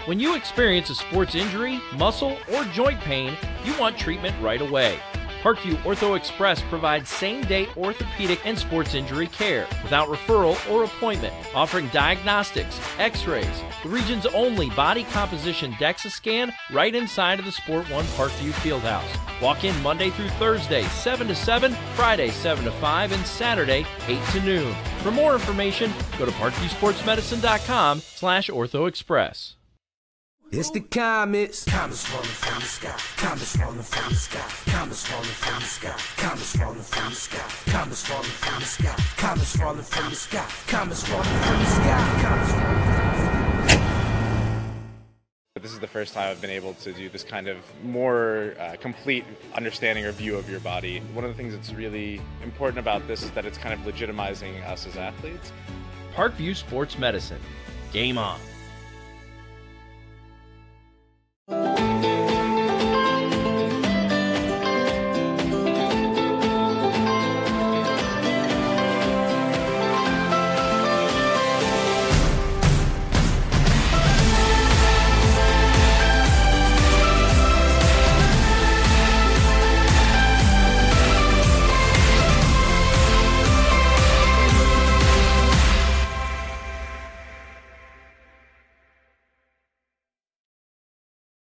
When you experience a sports injury, muscle, or joint pain, you want treatment right away. Parkview Ortho Express provides same-day orthopedic and sports injury care without referral or appointment, offering diagnostics, x-rays, the region's only body composition DEXA scan right inside of the Sport One Parkview Fieldhouse. Walk in Monday through Thursday, 7 to 7, Friday, 7 to 5, and Saturday, 8 to noon. For more information, go to parkviewsportsmedicine.com/orthoexpress. It's the comets. Comets falling from the sky. Comets falling from the sky. Comets falling from the sky. Comets falling from the sky. Comets falling from the sky. Comets falling from the sky. Comets falling from the sky. Comets falling from the sky. This is the first time I've been able to do this kind of more complete understanding or view of your body. One of the things that's really important about this is that it's kind of legitimizing us as athletes. Parkview Sports Medicine. Game on.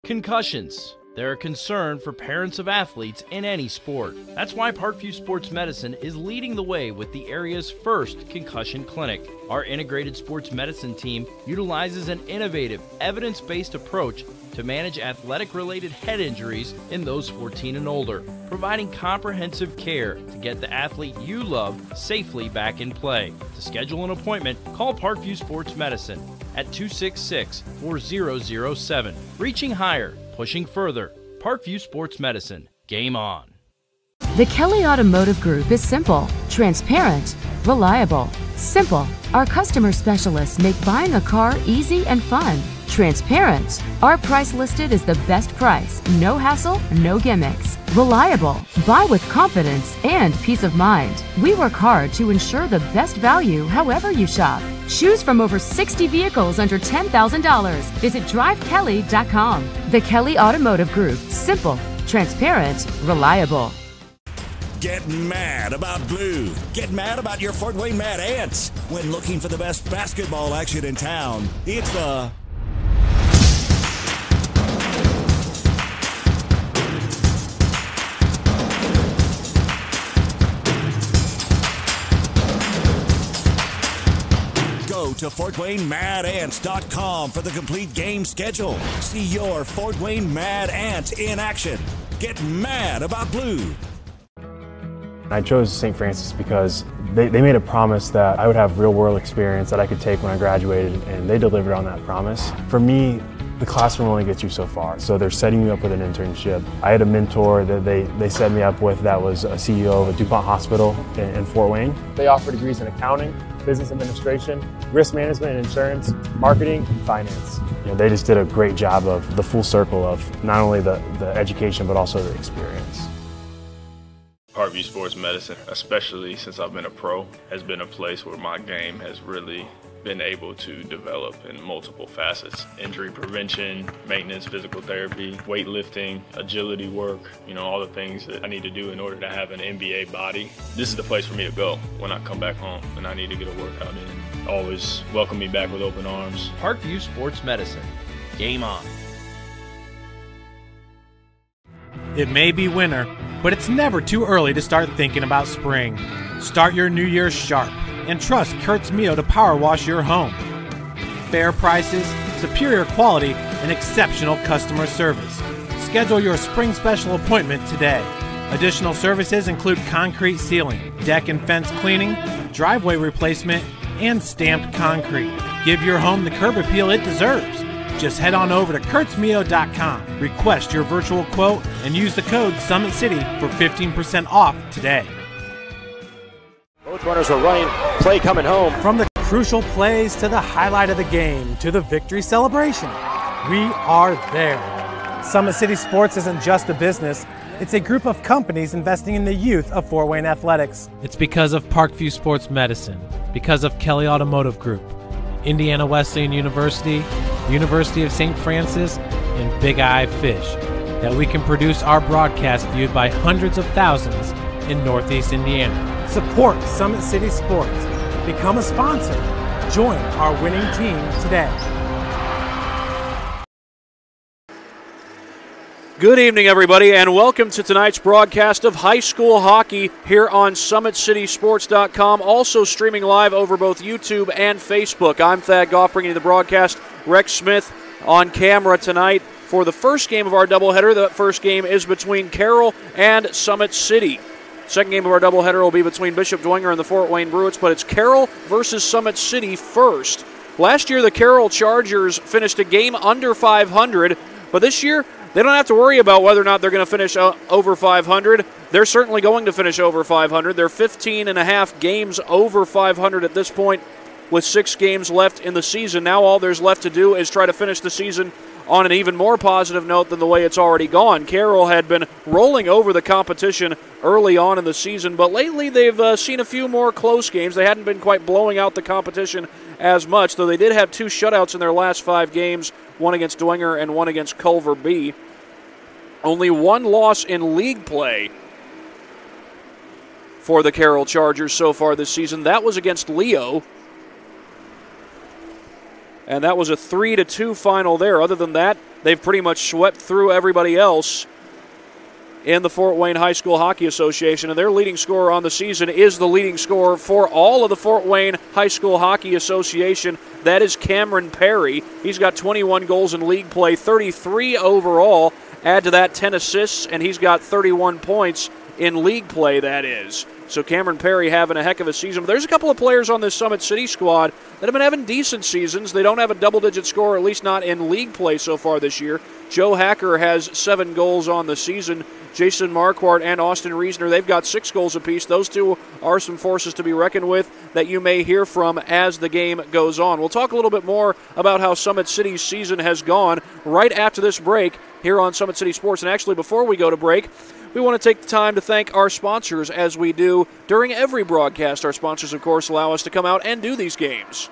Concussions. They're a concern for parents of athletes in any sport. That's why Parkview Sports Medicine is leading the way with the area's first concussion clinic. Our integrated sports medicine team utilizes an innovative, evidence-based approach to manage athletic-related head injuries in those 14 and older, providing comprehensive care to get the athlete you love safely back in play. To schedule an appointment, call Parkview Sports Medicine at 266-4007. Reaching higher, pushing further. Parkview Sports Medicine. Game on. The Kelly Automotive Group is simple, transparent, reliable. Simple. Our customer specialists make buying a car easy and fun. Transparent. Our price listed is the best price. No hassle, no gimmicks. Reliable. Buy with confidence and peace of mind. We work hard to ensure the best value however you shop. Choose from over 60 vehicles under $10,000. Visit drivekelly.com. The Kelly Automotive Group. Simple, transparent, reliable. Get mad about blue. Get mad about your Fort Wayne Mad Ants. When looking for the best basketball action in town, it's the Go to FortWayneMadAnts.com for the complete game schedule. See your Fort Wayne Mad Ants in action. Get mad about blue. I chose St. Francis because they made a promise that I would have real-world experience that I could take when I graduated, and they delivered on that promise. For me, the classroom only gets you so far, so they're setting you up with an internship. I had a mentor that they set me up with that was a CEO of a DuPont hospital in Fort Wayne. They offer degrees in accounting, business administration, risk management and insurance, marketing, and finance. They just did a great job of the full circle of not only the education but also the experience. Parkview Sports Medicine, especially since I've been a pro, has been a place where my game has really been able to develop in multiple facets. Injury prevention, maintenance, physical therapy, weightlifting, agility work, all the things that I need to do in order to have an NBA body. This is the place for me to go when I come back home and I need to get a workout in. Always welcome me back with open arms. Parkview Sports Medicine. Game on. It may be winter, but it's never too early to start thinking about spring. Start your new year sharp and trust Kurt's Mio to power wash your home. Fair prices, superior quality, and exceptional customer service. Schedule your spring special appointment today. Additional services include concrete sealing, deck and fence cleaning, driveway replacement, and stamped concrete. Give your home the curb appeal it deserves. Just head on over to kurtzmio.com, request your virtual quote, and use the code SummitCity for 15% off today. Both runners are running, play coming home. From the crucial plays to the highlight of the game to the victory celebration, we are there. Summit City Sports isn't just a business, it's a group of companies investing in the youth of Fort Wayne athletics. It's because of Parkview Sports Medicine, because of Kelly Automotive Group, Indiana Wesleyan University, the University of St. Francis, and Big Eye Fish, that we can produce our broadcast viewed by hundreds of thousands in Northeast Indiana. Support Summit City Sports. Become a sponsor. Join our winning team today. Good evening, everybody, and welcome to tonight's broadcast of high school hockey here on SummitCitySports.com, also streaming live over both YouTube and Facebook. I'm Thad Goff, bringing you the broadcast. Rex Smith on camera tonight for the first game of our doubleheader. The first game is between Carroll and Summit City. Second game of our doubleheader will be between Bishop Dwenger and the Fort Wayne Bruins, but it's Carroll versus Summit City first. Last year, the Carroll Chargers finished a game under 500, but this year, they don't have to worry about whether or not they're going to finish over 500. They're certainly going to finish over 500. They're 15 and a half games over 500 at this point with 6 games left in the season. Now all there's left to do is try to finish the season on an even more positive note than the way it's already gone. Carroll had been rolling over the competition early on in the season, but lately they've seen a few more close games. They hadn't been quite blowing out the competition as much, though they did have 2 shutouts in their last 5 games, one against Dwenger and one against Culver B. Only 1 loss in league play for the Carroll Chargers so far this season. That was against Leo, and that was a 3-2 final there. Other than that, they've pretty much swept through everybody else in the Fort Wayne High School Hockey Association, and their leading scorer on the season is the leading scorer for all of the Fort Wayne High School Hockey Association. That is Cameron Perry. He's got 21 goals in league play, 33 overall. Add to that 10 assists, and he's got 31 points in league play, that is. So Cameron Perry having a heck of a season. But there's a couple of players on this Summit City squad that have been having decent seasons. They don't have a double-digit score, at least not in league play so far this year. Joe Hacker has 7 goals on the season. Jason Marquardt and Austin Reisner, they've got 6 goals apiece. Those two are some forces to be reckoned with that you may hear from as the game goes on. We'll talk a little bit more about how Summit City's season has gone right after this break here on Summit City Sports. And actually, before we go to break, we want to take the time to thank our sponsors, as we do during every broadcast. Our sponsors, of course, allow us to come out and do these games.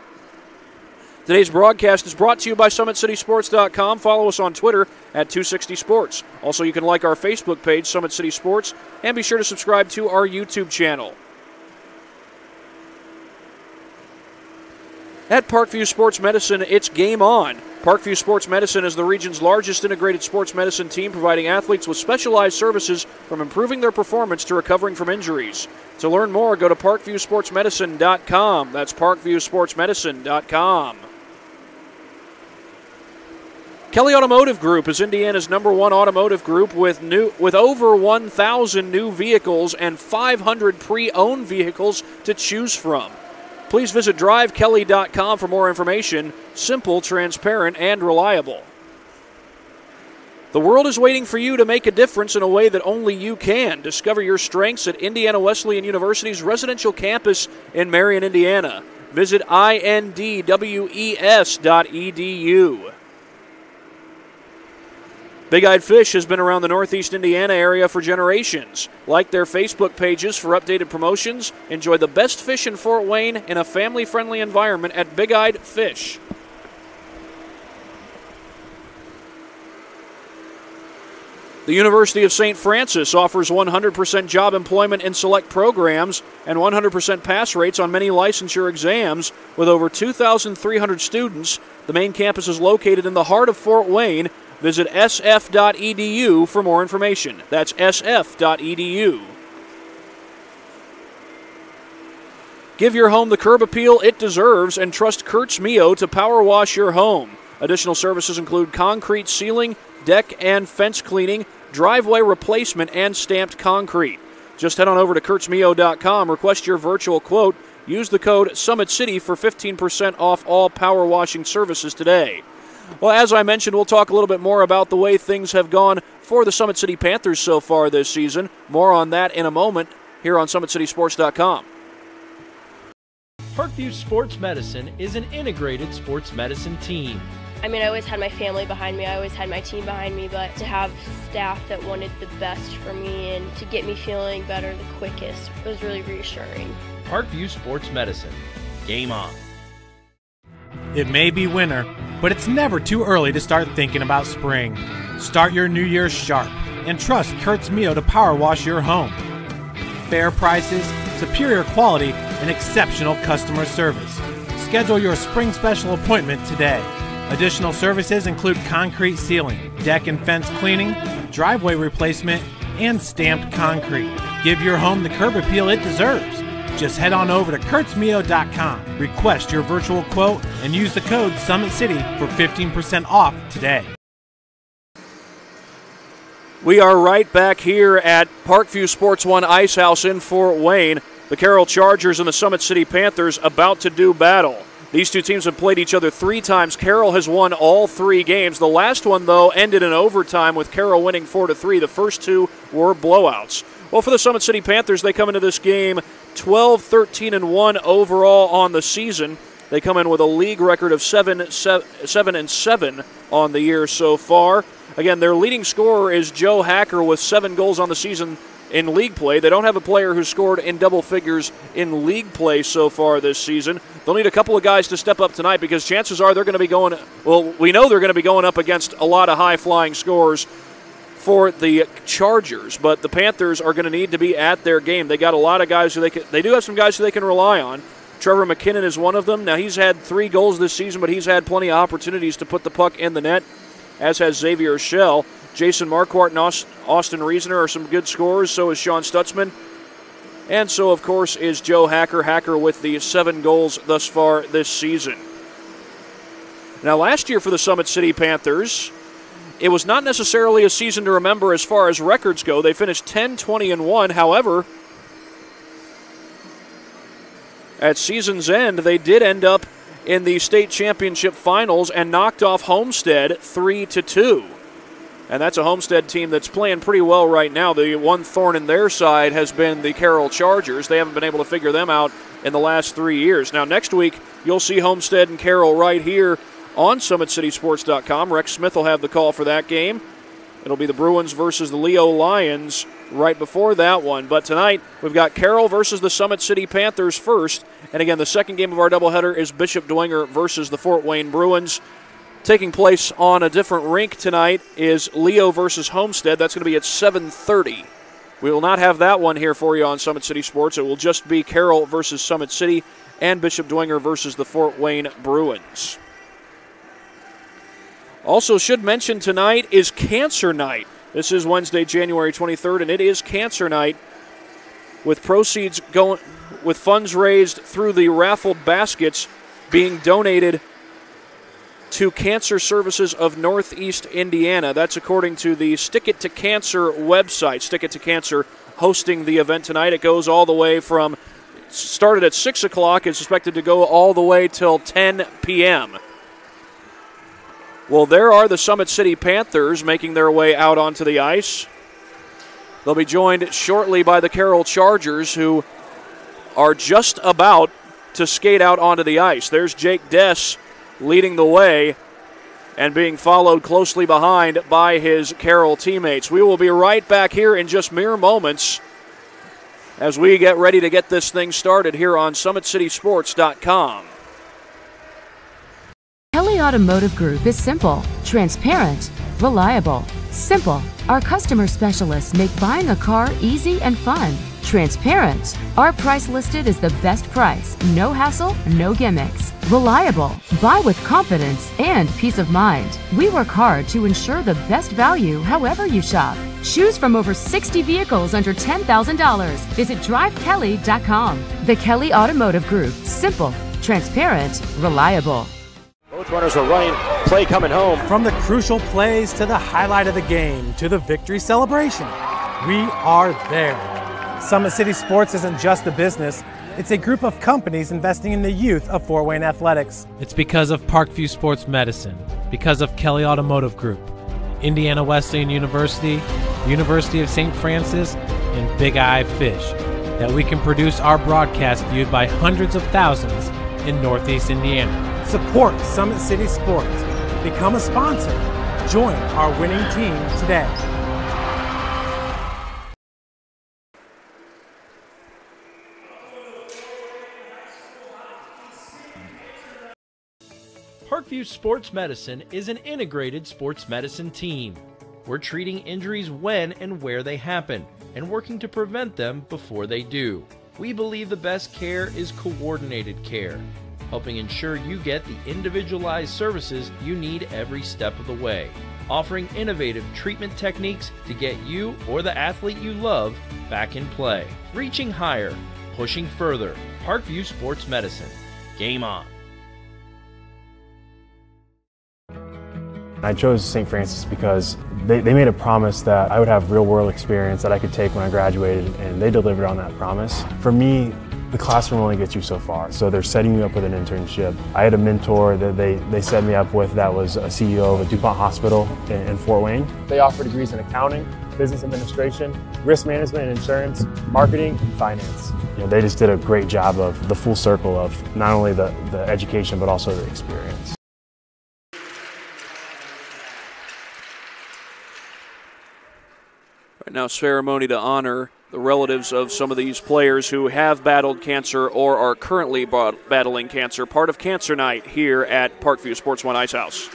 Today's broadcast is brought to you by SummitCitySports.com. Follow us on Twitter at 260sports. Also, you can like our Facebook page, Summit City Sports, and be sure to subscribe to our YouTube channel. At Parkview Sports Medicine, it's game on. Parkview Sports Medicine is the region's largest integrated sports medicine team, providing athletes with specialized services from improving their performance to recovering from injuries. To learn more, go to parkviewsportsmedicine.com. That's parkviewsportsmedicine.com. Kelly Automotive Group is Indiana's #1 automotive group with over 1,000 new vehicles and 500 pre-owned vehicles to choose from. Please visit drivekelly.com for more information. Simple, transparent, and reliable. The world is waiting for you to make a difference in a way that only you can. Discover your strengths at Indiana Wesleyan University's residential campus in Marion, Indiana. Visit indwes.edu. Big Eyed Fish has been around the Northeast Indiana area for generations. Like their Facebook pages for updated promotions. Enjoy the best fish in Fort Wayne in a family-friendly environment at Big Eyed Fish. The University of St. Francis offers 100% job employment in select programs and 100% pass rates on many licensure exams. With over 2,300 students, the main campus is located in the heart of Fort Wayne. Visit sf.edu for more information. That's sf.edu. Give your home the curb appeal it deserves and trust Kurtz Mio to power wash your home. Additional services include concrete sealing, deck and fence cleaning, driveway replacement, and stamped concrete. Just head on over to kurtzmio.com, request your virtual quote, use the code SummitCity for 15% off all power washing services today. Well, as I mentioned, we'll talk a little bit more about the way things have gone for the Summit City Panthers so far this season. More on that in a moment here on SummitCitySports.com. Parkview Sports Medicine is an integrated sports medicine team. I mean, I always had my family behind me, I always had my team behind me, but to have staff that wanted the best for me and to get me feeling better the quickest was really reassuring. Parkview Sports Medicine. Game on. It may be winter, but it's never too early to start thinking about spring. Start your new year sharp and trust Kurt's Mio to power wash your home. Fair prices, superior quality, and exceptional customer service. Schedule your spring special appointment today. Additional services include concrete sealing, deck and fence cleaning, driveway replacement, and stamped concrete. Give your home the curb appeal it deserves. Just head on over to kurtzmio.com, request your virtual quote, and use the code SummitCity for 15% off today. We are right back here at Parkview Sports One Ice House in Fort Wayne. The Carroll Chargers and the Summit City Panthers about to do battle. These two teams have played each other 3 times. Carroll has won all 3 games. The last one, though, ended in overtime with Carroll winning 4-3. The first 2 were blowouts. Well, for the Summit City Panthers, they come into this game 12-13-1 overall on the season. They come in with a league record of 7-7 on the year so far. Again, their leading scorer is Joe Hacker with 7 goals on the season in league play. They don't have a player who scored in double figures in league play so far this season. They'll need a couple of guys to step up tonight because chances are they're going to be going, well, we know they're going to be going up against a lot of high-flying scores for the Chargers, but the Panthers are going to need to be at their game. They got a lot of guys who they do have some guys who they can rely on. Trevor McKinnon is one of them. Now, he's had 3 goals this season, but he's had plenty of opportunities to put the puck in the net, as has Xavier Schell. Jason Marquardt and Austin Reasoner are some good scorers. So is Sean Stutzman. And so, of course, is Joe Hacker. Hacker with the 7 goals thus far this season. Now, last year for the Summit City Panthers, it was not necessarily a season to remember as far as records go. They finished 10-20-1. However, at season's end, they did end up in the state championship finals and knocked off Homestead 3-2. And that's a Homestead team that's playing pretty well right now. The one thorn in their side has been the Carroll Chargers. They haven't been able to figure them out in the last 3 years. Now, next week, you'll see Homestead and Carroll right here on SummitCitySports.com. Rex Smith will have the call for that game. It'll be the Bruins versus the Leo Lions right before that one. But tonight, we've got Carroll versus the Summit City Panthers first. And again, the second game of our doubleheader is Bishop Dwenger versus the Fort Wayne Bruins. Taking place on a different rink tonight is Leo versus Homestead. That's going to be at 7:30. We will not have that one here for you on Summit City Sports. It will just be Carroll versus Summit City and Bishop Dwenger versus the Fort Wayne Bruins. Also should mention tonight is Cancer Night. This is Wednesday, January 23rd, and it is Cancer Night with proceeds going, with funds raised through the raffled baskets being donated to Cancer Services of Northeast Indiana. That's according to the Stick It to Cancer website. Stick It to Cancer hosting the event tonight. It goes all the way from, started at 6 o'clock, is expected to go all the way till 10 p.m. Well, there are the Summit City Panthers making their way out onto the ice. They'll be joined shortly by the Carroll Chargers, who are just about to skate out onto the ice. There's Jake Dess leading the way and being followed closely behind by his Carroll teammates. We will be right back here in just mere moments as we get ready to get this thing started here on SummitCitySports.com. Kelly Automotive Group is simple, transparent, reliable. Simple. Our customer specialists make buying a car easy and fun. Transparent. Our price listed is the best price. No hassle, no gimmicks. Reliable. Buy with confidence and peace of mind. We work hard to ensure the best value however you shop. Choose from over 60 vehicles under $10,000. Visit drivekelly.com. The Kelly Automotive Group. Simple, transparent, reliable. Both runners are running, play coming home. From the crucial plays to the highlight of the game to the victory celebration, we are there. Summit City Sports isn't just a business, it's a group of companies investing in the youth of Fort Wayne athletics. It's because of Parkview Sports Medicine, because of Kelly Automotive Group, Indiana Wesleyan University, the University of St. Francis, and Big Eye Fish, that we can produce our broadcast viewed by hundreds of thousands in Northeast Indiana. Support Summit City Sports. Become a sponsor. Join our winning team today. Parkview Sports Medicine is an integrated sports medicine team. We're treating injuries when and where they happen and working to prevent them before they do. We believe the best care is coordinated care, helping ensure you get the individualized services you need every step of the way, offering innovative treatment techniques to get you or the athlete you love back in play. Reaching higher, pushing further. Parkview Sports Medicine. Game on. I chose St. Francis because they made a promise that I would have real-world experience that I could take when I graduated, and they delivered on that promise. For me, the classroom only gets you so far, so they're setting you up with an internship. I had a mentor that they set me up with that was a CEO of a DuPont hospital in Fort Wayne. They offer degrees in accounting, business administration, risk management and insurance, marketing, and finance. You know, they just did a great job of the full circle of not only the education but also the experience. Right now, ceremony to honor the relatives of some of these players who have battled cancer or are currently battling cancer, part of Cancer Night here at Parkview Sports One Ice House.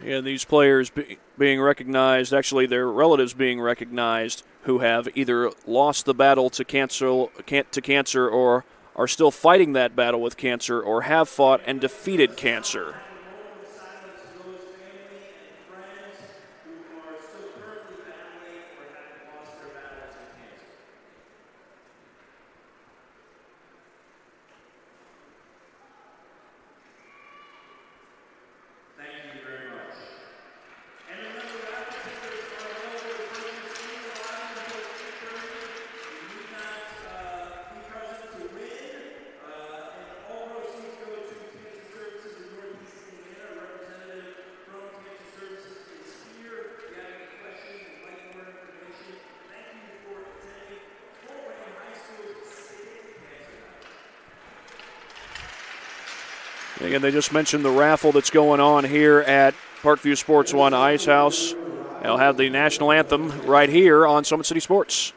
And these players being recognized, actually their relatives being recognized, who have either lost the battle to cancer or are still fighting that battle with cancer or have fought and defeated cancer. Again, they just mentioned the raffle that's going on here at Parkview Sports One Ice House. They'll have the national anthem right here on Summit City Sports.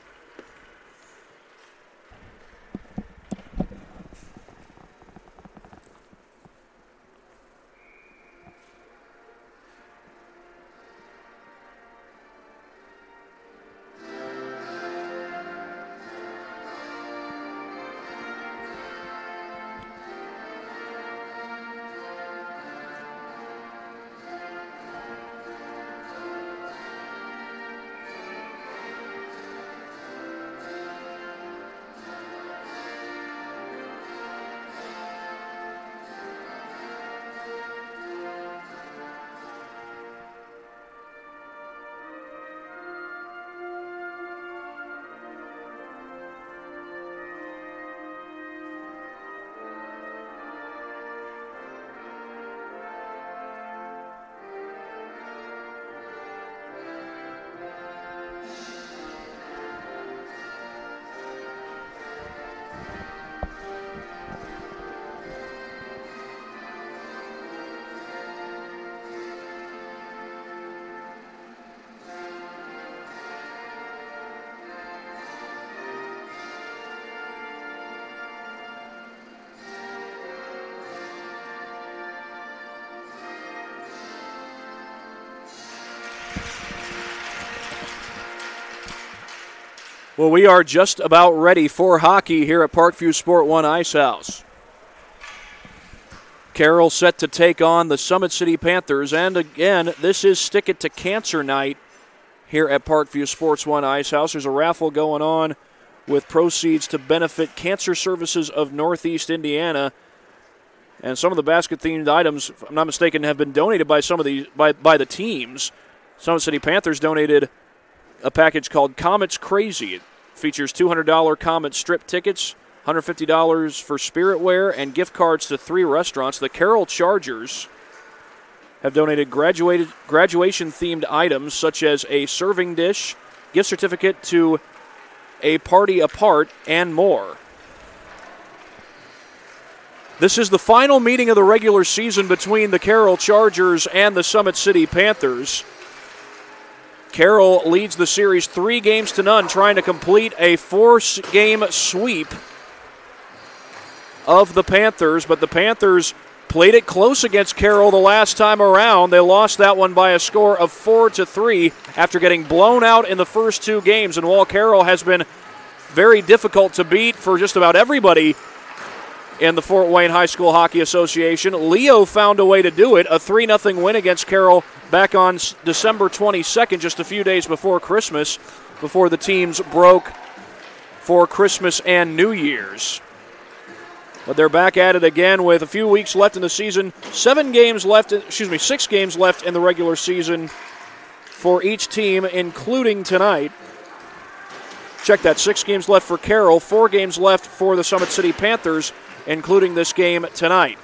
Well, we are just about ready for hockey here at Parkview Sport One Ice House. Carroll set to take on the Summit City Panthers, and again, this is Stick It to Cancer night here at Parkview Sports One Ice House. There's a raffle going on with proceeds to benefit Cancer Services of Northeast Indiana, and some of the basket-themed items, if I'm not mistaken, have been donated by some of the by the teams. Summit City Panthers donated a package called Comets Crazy. It features $200 Comet strip tickets, $150 for spiritware, and gift cards to 3 restaurants. The Carroll Chargers have donated graduation-themed items such as a serving dish, gift certificate to a party apart, and more. This is the final meeting of the regular season between the Carroll Chargers and the Summit City Panthers. Carroll leads the series 3-0, trying to complete a 4-game sweep of the Panthers, but the Panthers played it close against Carroll the last time around. They lost that one by a score of 4-3 after getting blown out in the first 2 games, and while Carroll has been very difficult to beat for just about everybody in the Fort Wayne High School Hockey Association, Leo found a way to do it, a 3-0 win against Carroll back on December 22nd, just a few days before Christmas, before the teams broke for Christmas and New Year's. But they're back at it again with a few weeks left in the season. 6 games left in the regular season for each team, including tonight. Check that, 6 games left for Carroll, 4 games left for the Summit City Panthers, including this game tonight.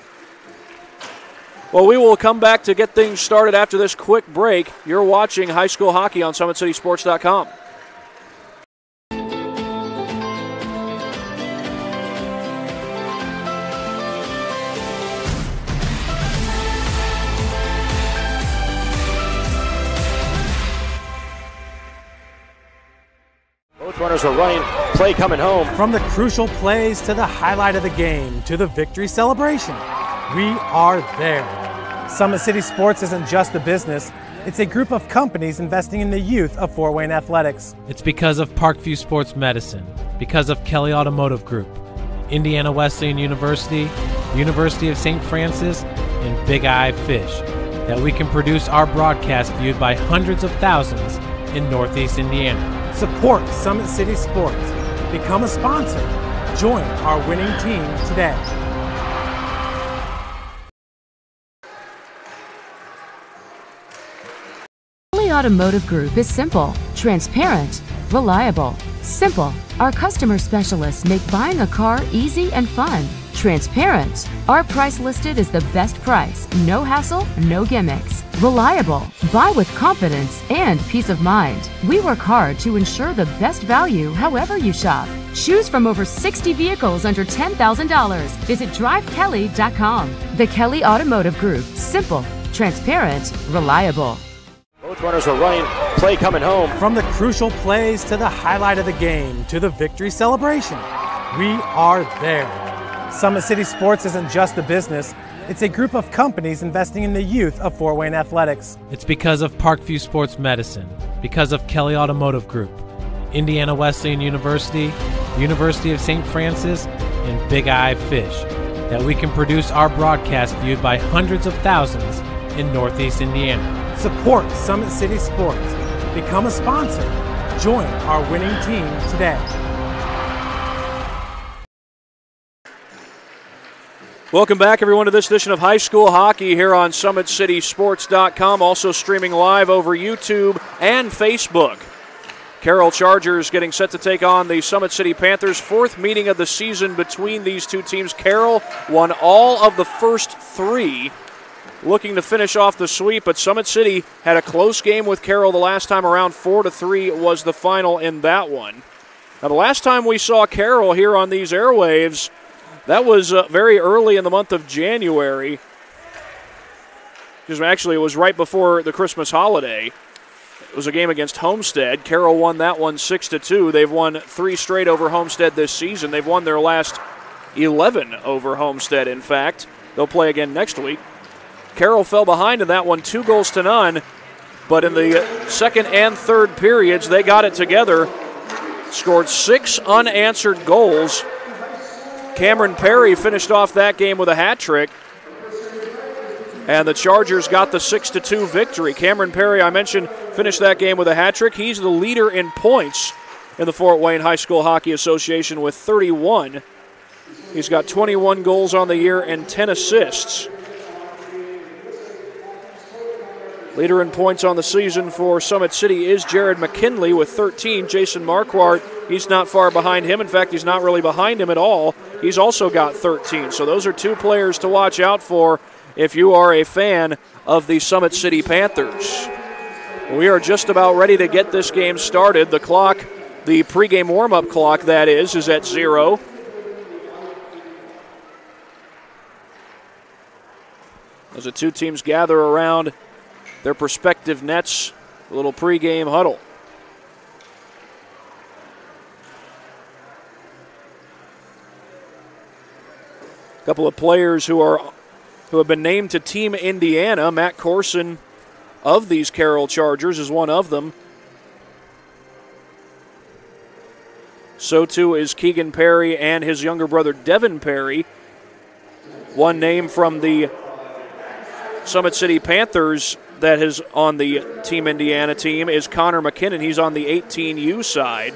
Well, we will come back to get things started after this quick break. You're watching high school hockey on SummitCitySports.com. Both runners are running. Play coming home. From the crucial plays to the highlight of the game to the victory celebration, we are there. Summit City Sports isn't just a business, it's a group of companies investing in the youth of Fort Wayne athletics. It's because of Parkview Sports Medicine, because of Kelly Automotive Group, Indiana Wesleyan University, University of St. Francis, and Big Eye Fish, that we can produce our broadcast viewed by hundreds of thousands in Northeast Indiana. Support Summit City Sports. Become a sponsor. Join our winning team today. Kelly Automotive Group is simple, transparent, reliable. Simple. Our customer specialists make buying a car easy and fun. Transparent. Our price listed is the best price. No hassle, no gimmicks. Reliable. Buy with confidence and peace of mind. We work hard to ensure the best value however you shop. Choose from over 60 vehicles under $10,000. Visit drivekelly.com. The Kelly Automotive Group. Simple, transparent, reliable. Both runners are running. Play coming home. From the crucial plays to the highlight of the game to the victory celebration, we are there. Summit City Sports isn't just a business, it's a group of companies investing in the youth of Fort Wayne athletics. It's because of Parkview Sports Medicine, because of Kelly Automotive Group, Indiana Wesleyan University, University of St. Francis, and Big Eye Fish, that we can produce our broadcast viewed by hundreds of thousands in Northeast Indiana. Support Summit City Sports. Become a sponsor. Join our winning team today. Welcome back, everyone, to this edition of High School Hockey here on SummitCitySports.com, also streaming live over YouTube and Facebook. Carroll Chargers getting set to take on the Summit City Panthers. 4th meeting of the season between these two teams. Carroll won all of the first 3, looking to finish off the sweep, but Summit City had a close game with Carroll the last time around. 4-3 was the final in that one. Now, the last time we saw Carroll here on these airwaves, that was very early in the month of January. Actually, it was right before the Christmas holiday. It was a game against Homestead. Carroll won that one 6-2. They've won 3 straight over Homestead this season. They've won their last 11 over Homestead, in fact. They'll play again next week. Carroll fell behind in that one 2-0, but in the second and third periods, they got it together scored 6 unanswered goals. Cameron Perry finished off that game with a hat trick. And the Chargers got the 6-2 victory. Cameron Perry, I mentioned, finished that game with a hat trick. He's the leader in points in the Fort Wayne High School Hockey Association with 31. He's got 21 goals on the year and 10 assists. Leader in points on the season for Summit City is Jared McKinley with 13. Jason Marquardt, he's not far behind him. In fact, he's not really behind him at all. He's also got 13. So those are 2 players to watch out for if you are a fan of the Summit City Panthers. We are just about ready to get this game started. The clock, the pregame warm-up clock, that is at 0. As the 2 teams gather around their respective nets, a little pregame huddle. A couple of players who have been named to Team Indiana. Matt Corson of these Carroll Chargers is one of them. So too is Keegan Perry and his younger brother Devin Perry. One name from the Summit City Panthers that is on the Team Indiana team is Connor McKinnon. He's on the 18U side.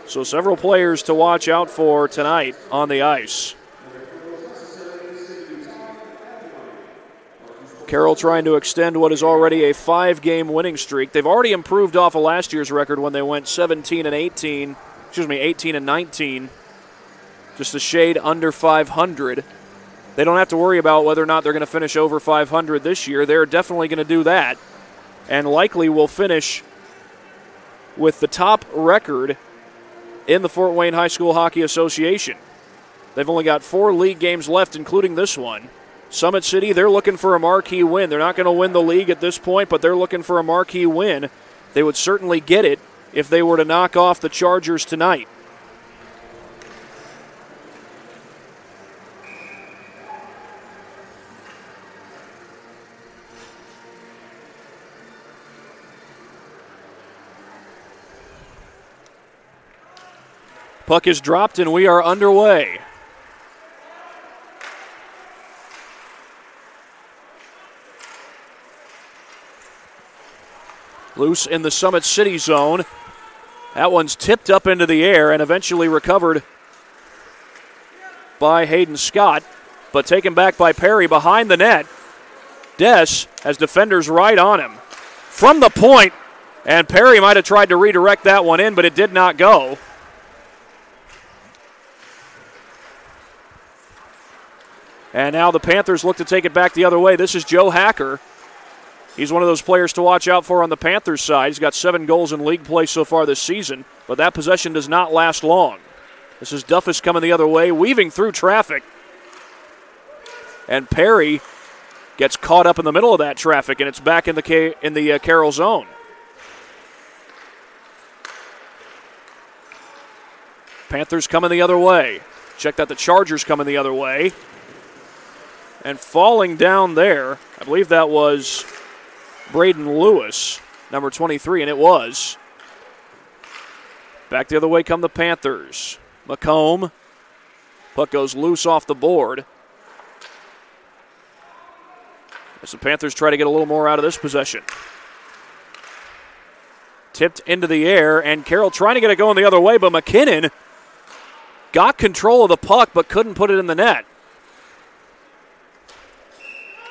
So several players to watch out for tonight on the ice. Carroll trying to extend what is already a 5-game winning streak. They've already improved off of last year's record when they went 18 and 19. Just a shade under 500. They don't have to worry about whether or not they're going to finish over 500 this year. They're definitely going to do that, and likely will finish with the top record in the Fort Wayne High School Hockey Association. They've only got 4 league games left, including this one. Summit City, they're looking for a marquee win. They're not going to win the league at this point, but they're looking for a marquee win. They would certainly get it if they were to knock off the Chargers tonight. Puck is dropped and we are underway. Loose in the Summit City zone. That one's tipped up into the air and eventually recovered by Hayden Scott, but taken back by Perry behind the net. Des has defenders right on him. From the point, and Perry might have tried to redirect that one in, but it did not go. And now the Panthers look to take it back the other way. This is Joe Hacker. He's one of those players to watch out for on the Panthers side. He's got 7 goals in league play so far this season, but that possession does not last long. This is Duffus coming the other way, weaving through traffic. And Perry gets caught up in the middle of that traffic, and it's back in the Carroll zone. Panthers coming the other way. Check that the Chargers coming the other way. And falling down there, I believe that was Braden Lewis, number 23, and it was. Back the other way come the Panthers. McComb. Puck goes loose off the board. As the Panthers try to get a little more out of this possession. Tipped into the air, and Carroll trying to get it going the other way, but McKinnon got control of the puck but couldn't put it in the net.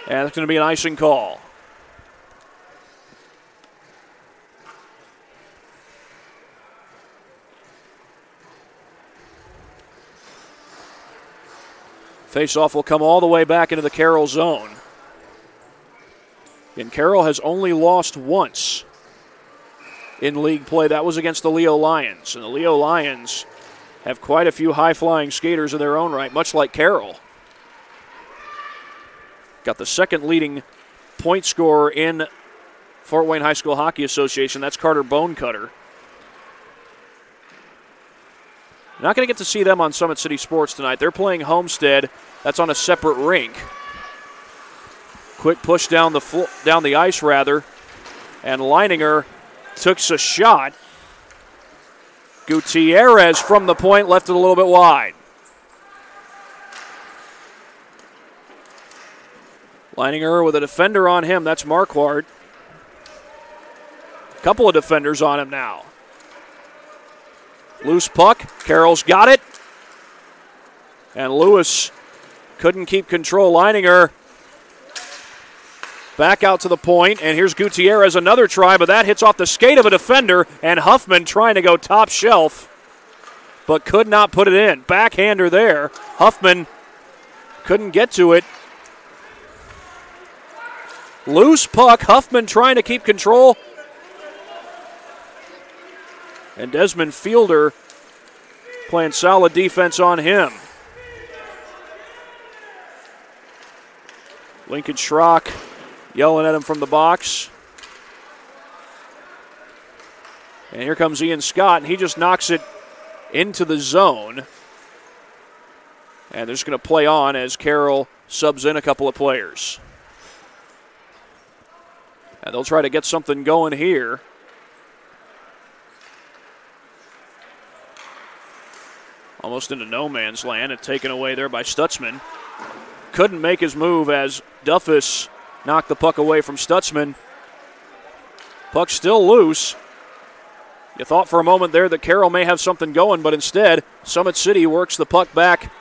And it's going to be an icing call. Faceoff will come all the way back into the Carroll zone. And Carroll has only lost once in league play. That was against the Leo Lions. And the Leo Lions have quite a few high-flying skaters in their own right, much like Carroll. Got the second leading point scorer in Fort Wayne High School Hockey Association. That's Carter Bonecutter. Not going to get to see them on Summit City Sports tonight. They're playing Homestead. That's on a separate rink. Quick push down the ice, rather. And Leininger took a shot. Gutierrez from the point left it a little bit wide. Leininger with a defender on him. That's Marquardt. A couple of defenders on him now. Loose puck. Carroll's got it. And Lewis couldn't keep control. Leininger back out to the point, and here's Gutierrez, another try, but that hits off the skate of a defender, and Huffman trying to go top shelf, but could not put it in. Backhander there. Huffman couldn't get to it. Loose puck. Huffman trying to keep control. And Desmond Fielder playing solid defense on him. Lincoln Schrock yelling at him from the box. And here comes Ian Scott, and he just knocks it into the zone. And they're just going to play on as Carroll subs in a couple of players. And they'll try to get something going here. Almost into no man's land and taken away there by Stutzman. Couldn't make his move as Duffus knocked the puck away from Stutzman. Puck still loose. You thought for a moment there that Carroll may have something going, but instead, Summit City works the puck back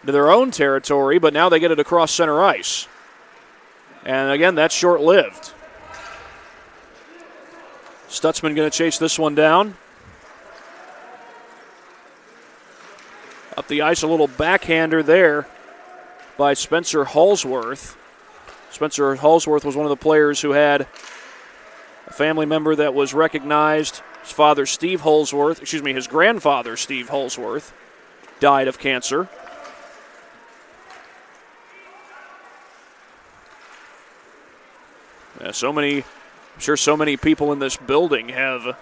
to their own territory, but now they get it across center ice. And again, that's short-lived. Stutzman going to chase this one down. Up the ice, a little backhander there by Spencer Halsworth. Spencer Halsworth was one of the players who had a family member that was recognized. His father, Steve Halsworth, his grandfather, Steve Halsworth, died of cancer. Yeah, I'm sure so many people in this building have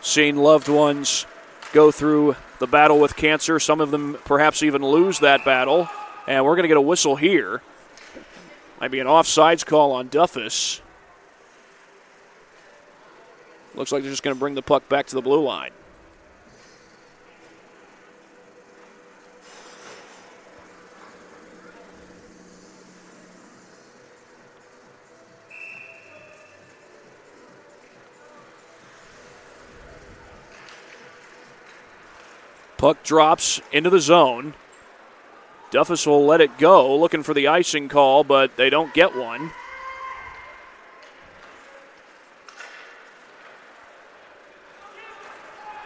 seen loved ones go through the battle with cancer. Some of them perhaps even lose that battle. And we're going to get a whistle here. Might be an offsides call on Duffus. Looks like they're just going to bring the puck back to the blue line. Puck drops into the zone. Duffus will let it go, looking for the icing call, but they don't get one.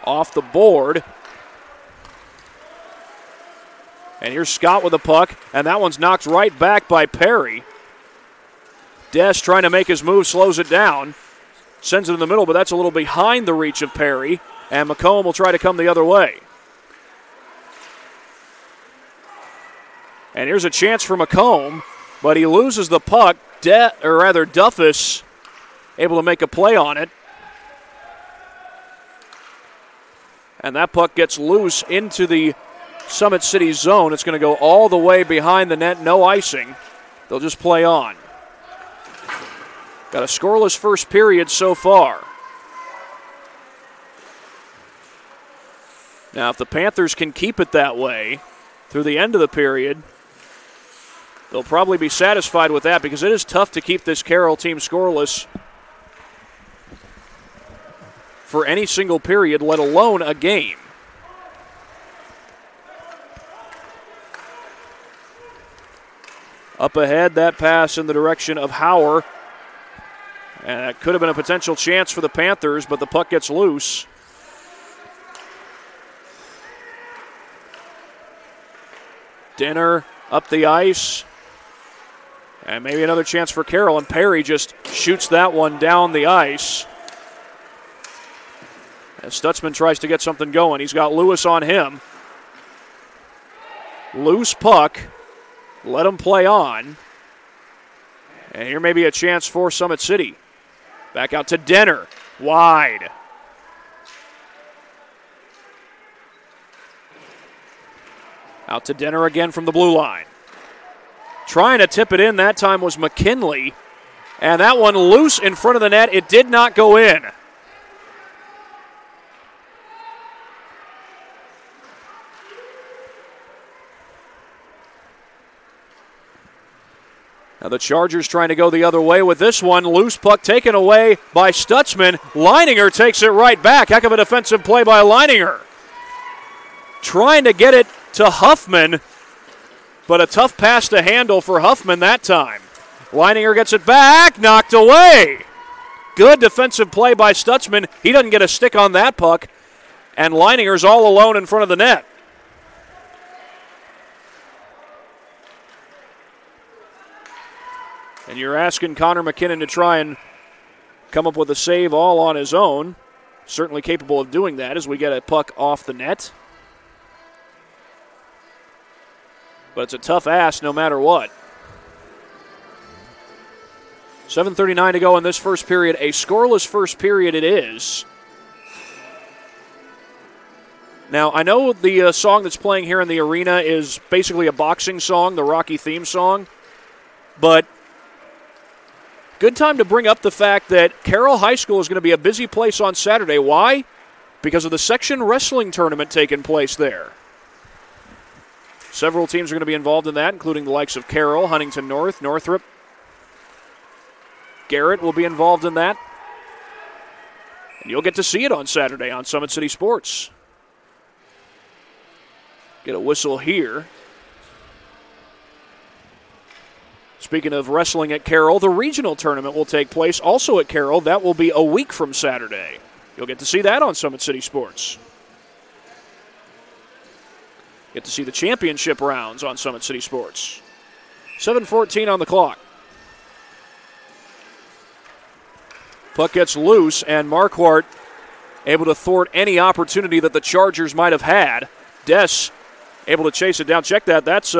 Off the board. And here's Scott with the puck, and that one's knocked right back by Perry. Des trying to make his move, slows it down. Sends it in the middle, but that's a little behind the reach of Perry, and McComb will try to come the other way. And here's a chance for McComb, but he loses the puck. Duffus able to make a play on it. And that puck gets loose into the Summit City zone. It's going to go all the way behind the net, no icing. They'll just play on. Got a scoreless first period so far. Now, if the Panthers can keep it that way through the end of the period, they'll probably be satisfied with that because it is tough to keep this Carroll team scoreless for any single period, let alone a game. Up ahead, that pass in the direction of Hauer. And that could have been a potential chance for the Panthers, but the puck gets loose. Dinner up the ice. And maybe another chance for Carroll, and Perry just shoots that one down the ice. As Stutzman tries to get something going. He's got Lewis on him. Loose puck. Let him play on. And here may be a chance for Summit City. Back out to Denner. Wide. Out to Denner again from the blue line. Trying to tip it in, that time was McKinley. And that one loose in front of the net. It did not go in. Now the Chargers trying to go the other way with this one. Loose puck taken away by Stutzman. Leininger takes it right back. Heck of a defensive play by Leininger. Trying to get it to Huffman, but a tough pass to handle for Huffman that time. Leininger gets it back, knocked away. Good defensive play by Stutzman. He doesn't get a stick on that puck, and Leininger's all alone in front of the net. And you're asking Connor McKinnon to try and come up with a save all on his own. Certainly capable of doing that as we get a puck off the net. But it's a tough ask no matter what. 7:39 to go in this first period. A scoreless first period it is. Now, I know the song that's playing here in the arena is basically a boxing song, the Rocky theme song. But good time to bring up the fact that Carroll High School is going to be a busy place on Saturday. Why? Because of the section wrestling tournament taking place there. Several teams are going to be involved in that, including the likes of Carroll, Huntington North, Northrop. Garrett will be involved in that. And you'll get to see it on Saturday on Summit City Sports. Get a whistle here. Speaking of wrestling at Carroll, the regional tournament will take place also at Carroll. That will be a week from Saturday. You'll get to see that on Summit City Sports. Get to see the championship rounds on Summit City Sports. 7:14 on the clock. Puck gets loose, and Marquardt able to thwart any opportunity that the Chargers might have had. Dess able to chase it down. Check that. That's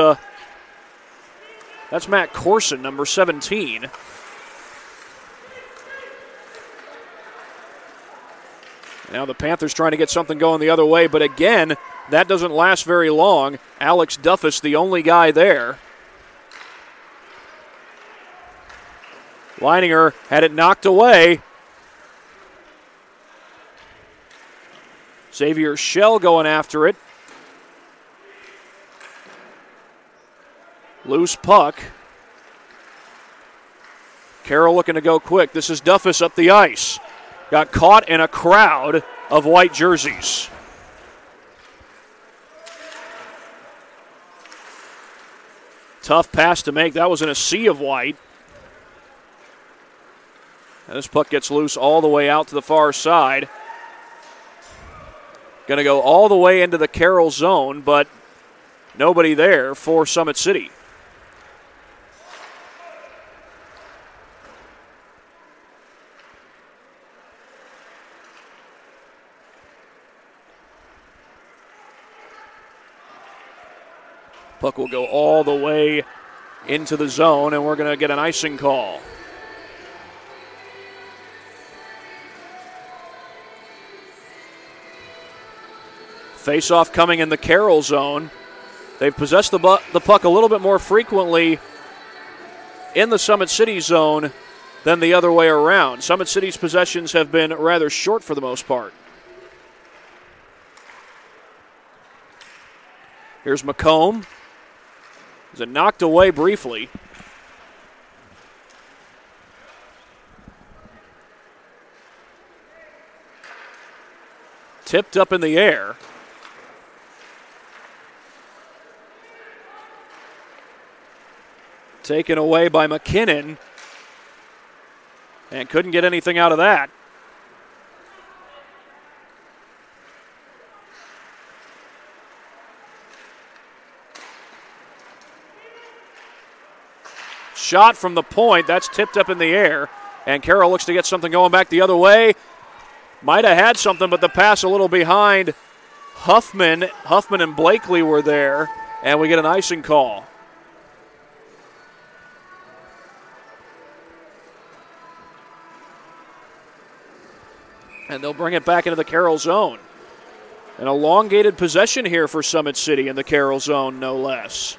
Matt Corson, number 17. Now the Panthers trying to get something going the other way, but again, that doesn't last very long. Alex Duffus, the only guy there. Leininger had it knocked away. Xavier Schell going after it. Loose puck. Carroll looking to go quick. This is Duffus up the ice. Got caught in a crowd of white jerseys. Tough pass to make. That was in a sea of white. And this puck gets loose all the way out to the far side. Going to go all the way into the Carroll zone, but nobody there for Summit City. Puck will go all the way into the zone, and we're going to get an icing call. Face-off coming in the Carroll zone. They've possessed the puck a little bit more frequently in the Summit City zone than the other way around. Summit City's possessions have been rather short for the most part. Here's McComb. Is it knocked away briefly? Tipped up in the air. Taken away by McKinnon. And couldn't get anything out of that. Shot from the point. That's tipped up in the air. And Carroll looks to get something going back the other way. Might have had something, but the pass a little behind Huffman. Huffman and Blakely were there. And we get an icing call. And they'll bring it back into the Carroll zone. An elongated possession here for Summit City in the Carroll zone, no less.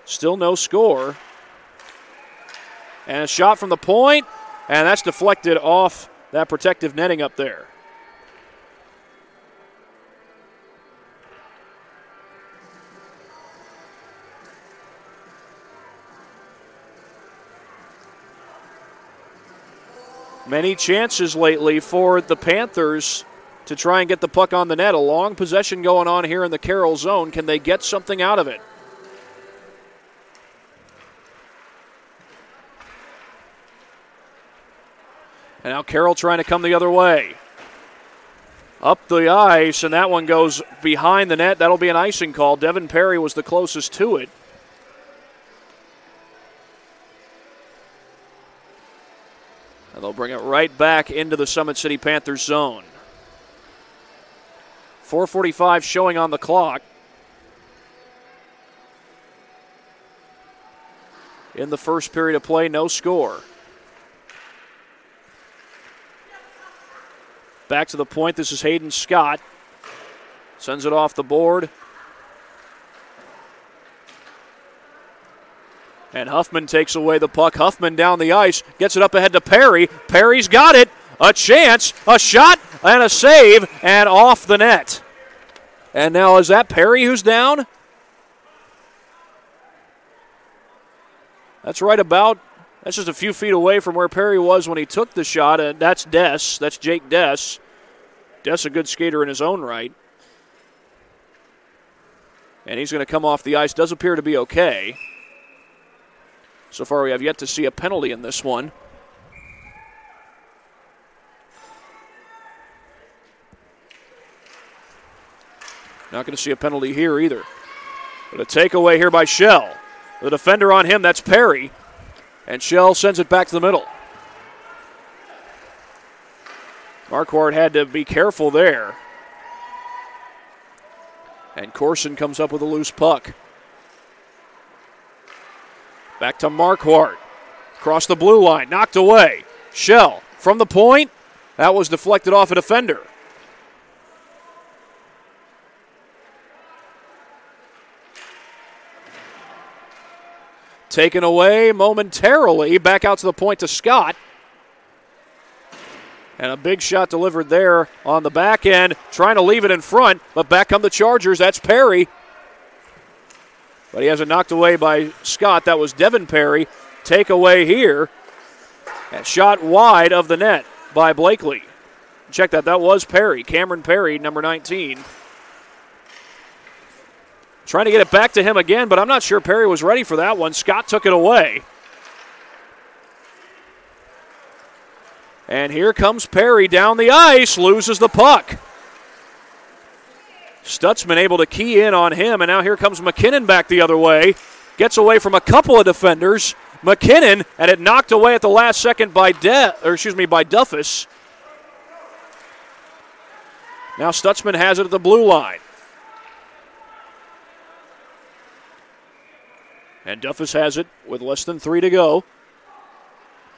Still no score. And a shot from the point, and that's deflected off that protective netting up there. Many chances lately for the Panthers to try and get the puck on the net. A long possession going on here in the Carroll zone. Can they get something out of it? And now Carroll trying to come the other way. Up the ice, and that one goes behind the net. That'll be an icing call. Devin Perry was the closest to it. And they'll bring it right back into the Summit City Panthers zone. 4:45 showing on the clock. In the first period of play, no score. Back to the point, this is Hayden Scott. Sends it off the board. And Huffman takes away the puck. Huffman down the ice, gets it up ahead to Perry. Perry's got it. A chance, a shot, and a save, and off the net. And now is that Perry who's down? That's right about, that's just a few feet away from where Perry was when he took the shot, and that's Dess. That's Jake Dess. Dess a good skater in his own right. And he's going to come off the ice. Does appear to be okay. So far we have yet to see a penalty in this one. Not going to see a penalty here either. But a takeaway here by Shell. The defender on him, that's Perry. And Shell sends it back to the middle. Marquardt had to be careful there. And Corson comes up with a loose puck. Back to Marquardt. Across the blue line, knocked away. Shell from the point. That was deflected off a defender. Taken away momentarily. Back out to the point to Scott. And a big shot delivered there on the back end. Trying to leave it in front, but back come the Chargers. That's Perry. But he has it knocked away by Scott. That was Devin Perry. Takeaway here. And shot wide of the net by Blakely. Check that. That was Perry. Cameron Perry, number 19. Trying to get it back to him again, but I'm not sure Perry was ready for that one. Scott took it away. And here comes Perry down the ice, loses the puck. Stutzman able to key in on him, and now here comes McKinnon back the other way. Gets away from a couple of defenders. McKinnon, and it knocked away at the last second by Duffus. Now Stutzman has it at the blue line. And Duffus has it with less than 3 to go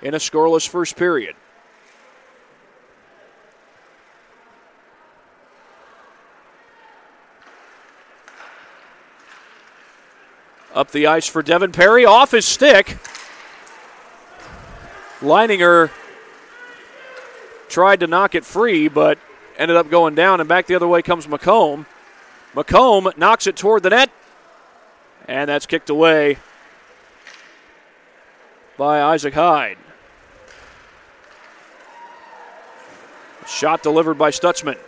in a scoreless first period. Up the ice for Devin Perry, off his stick. Leininger tried to knock it free, but ended up going down, and back the other way comes McComb. McComb knocks it toward the net, and that's kicked away by Isaac Hyde. Shot delivered by Stutzman.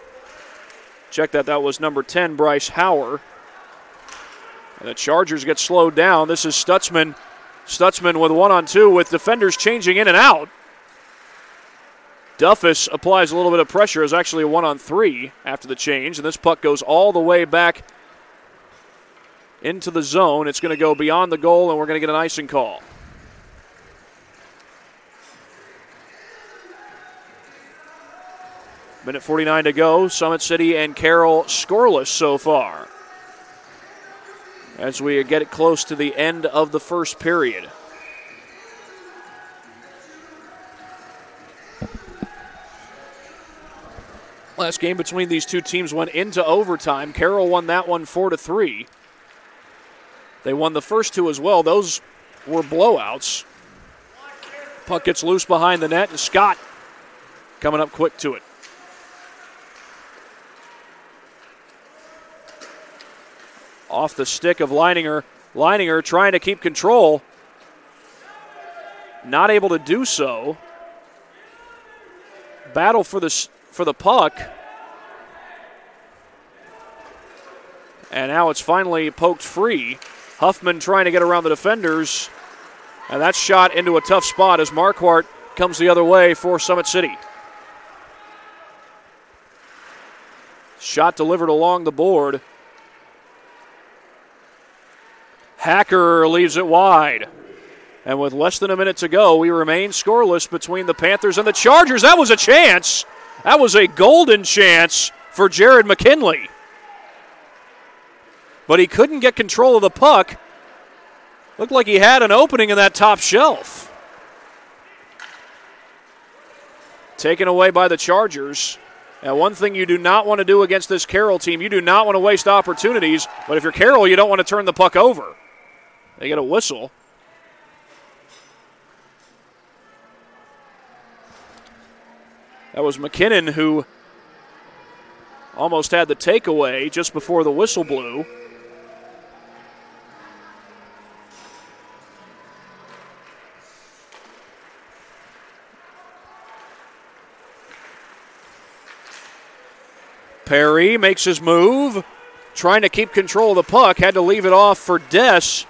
Check that, that was number 10, Bryce Hauer. And the Chargers get slowed down. This is Stutzman. Stutzman with 1-on-2 with defenders changing in and out. Duffus applies a little bit of pressure. It was actually a 1-on-3 after the change. And this puck goes all the way back into the zone. It's going to go beyond the goal, and we're going to get an icing call. Minute 49 to go. Summit City and Carroll scoreless so far, as we get it close to the end of the first period. Last game between these two teams went into overtime. Carroll won that one 4-3. They won the first two as well. Those were blowouts. Puck gets loose behind the net, and Scott coming up quick to it. Off the stick of Leininger. Leininger trying to keep control. Not able to do so. Battle for the puck. And now it's finally poked free. Huffman trying to get around the defenders. And that's shot into a tough spot as Marquardt comes the other way for Summit City. Shot delivered along the board. Hacker leaves it wide. And with less than a minute to go, we remain scoreless between the Panthers and the Chargers. That was a chance. That was a golden chance for Jared McKinley. But he couldn't get control of the puck. Looked like he had an opening in that top shelf. Taken away by the Chargers. And one thing you do not want to do against this Carroll team, you do not want to waste opportunities. But if you're Carroll, you don't want to turn the puck over. They get a whistle. That was McKinnon who almost had the takeaway just before the whistle blew. Perry makes his move, trying to keep control of the puck, had to leave it off for Dess.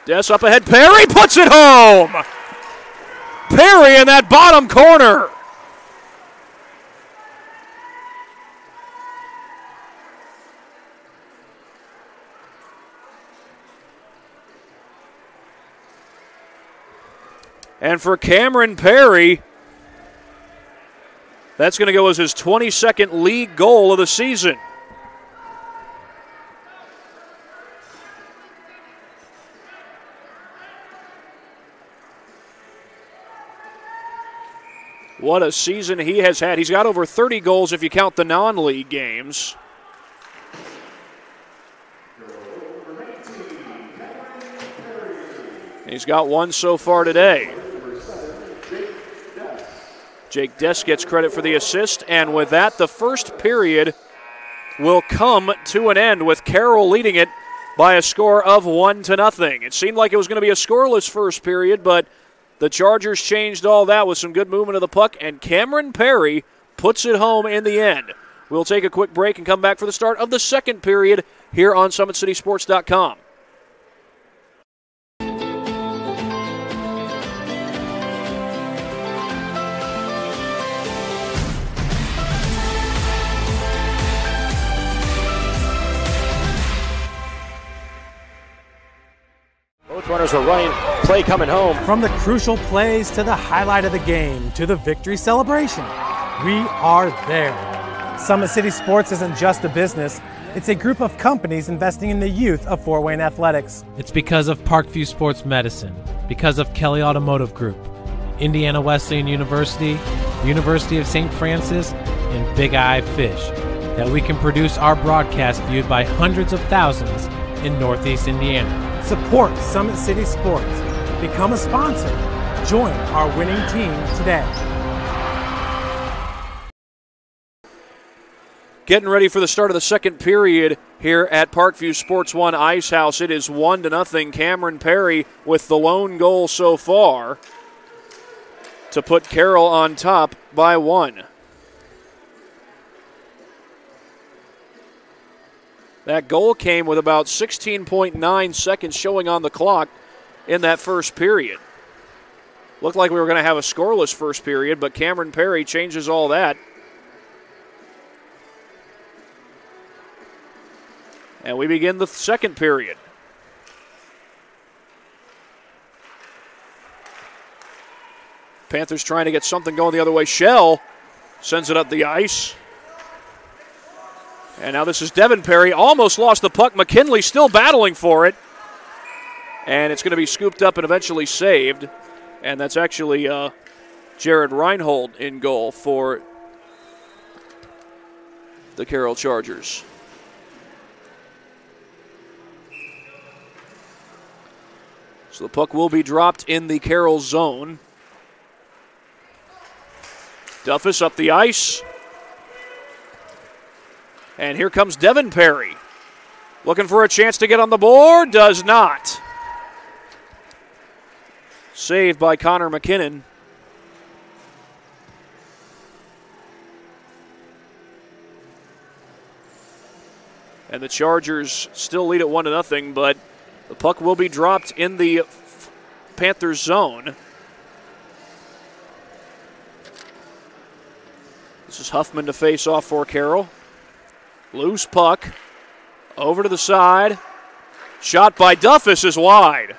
Dess up ahead, Perry puts it home! Perry in that bottom corner! And for Cameron Perry, that's going to go as his 22nd league goal of the season. What a season he has had. He's got over 30 goals if you count the non-league games. He's got one so far today. Jake Dess gets credit for the assist, and with that, the first period will come to an end with Carroll leading it by a score of 1-0. It seemed like it was going to be a scoreless first period, but the Chargers changed all that with some good movement of the puck, and Cameron Perry puts it home in the end. We'll take a quick break and come back for the start of the second period here on SummitCitySports.com. Both runners are running, play coming home. From the crucial plays to the highlight of the game to the victory celebration, we are there. Summit City Sports isn't just a business, it's a group of companies investing in the youth of Fort Wayne athletics. It's because of Parkview Sports Medicine, because of Kelly Automotive Group, Indiana Wesleyan University, University of St. Francis, and Big Eye Fish that we can produce our broadcast viewed by hundreds of thousands in Northeast Indiana. Support Summit City Sports. Become a sponsor. Join our winning team today. Getting ready for the start of the second period here at Parkview Sports 1 Ice House. It is 1-0. Cameron Perry with the lone goal so far to put Carroll on top by 1. That goal came with about 16.9 seconds showing on the clock in that first period. Looked like we were going to have a scoreless first period, but Cameron Perry changes all that. And we begin the second period. Panthers trying to get something going the other way. Shell sends it up the ice. And now this is Devin Perry. Almost lost the puck. McKinley still battling for it. And it's going to be scooped up and eventually saved. And that's actually Jared Reinhold in goal for the Carroll Chargers. So the puck will be dropped in the Carroll zone. Duffus up the ice. And here comes Devin Perry. Looking for a chance to get on the board. Does not. Saved by Connor McKinnon. And the Chargers still lead at 1-0, but the puck will be dropped in the Panthers zone. This is Huffman to face off for Carroll. Loose puck. Over to the side. Shot by Duffus is wide.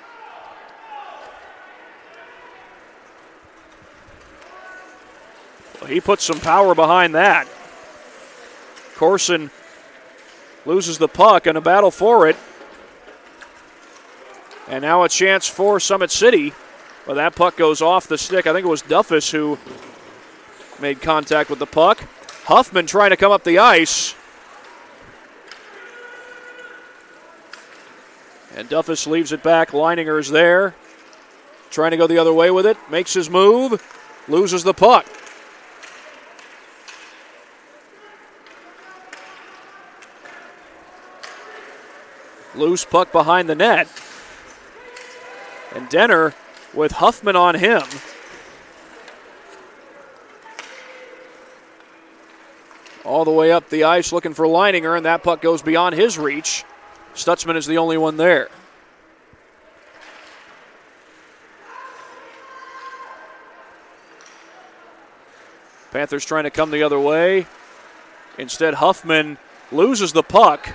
Well, he puts some power behind that. Corson loses the puck in a battle for it. And now a chance for Summit City. But that puck goes off the stick. I think it was Duffus who made contact with the puck. Huffman trying to come up the ice. And Duffus leaves it back. Leininger's there. Trying to go the other way with it. Makes his move. Loses the puck. Loose puck behind the net. And Denner with Huffman on him. All the way up the ice looking for Leininger, and that puck goes beyond his reach. Stutzman is the only one there. Panthers trying to come the other way. Instead, Huffman loses the puck.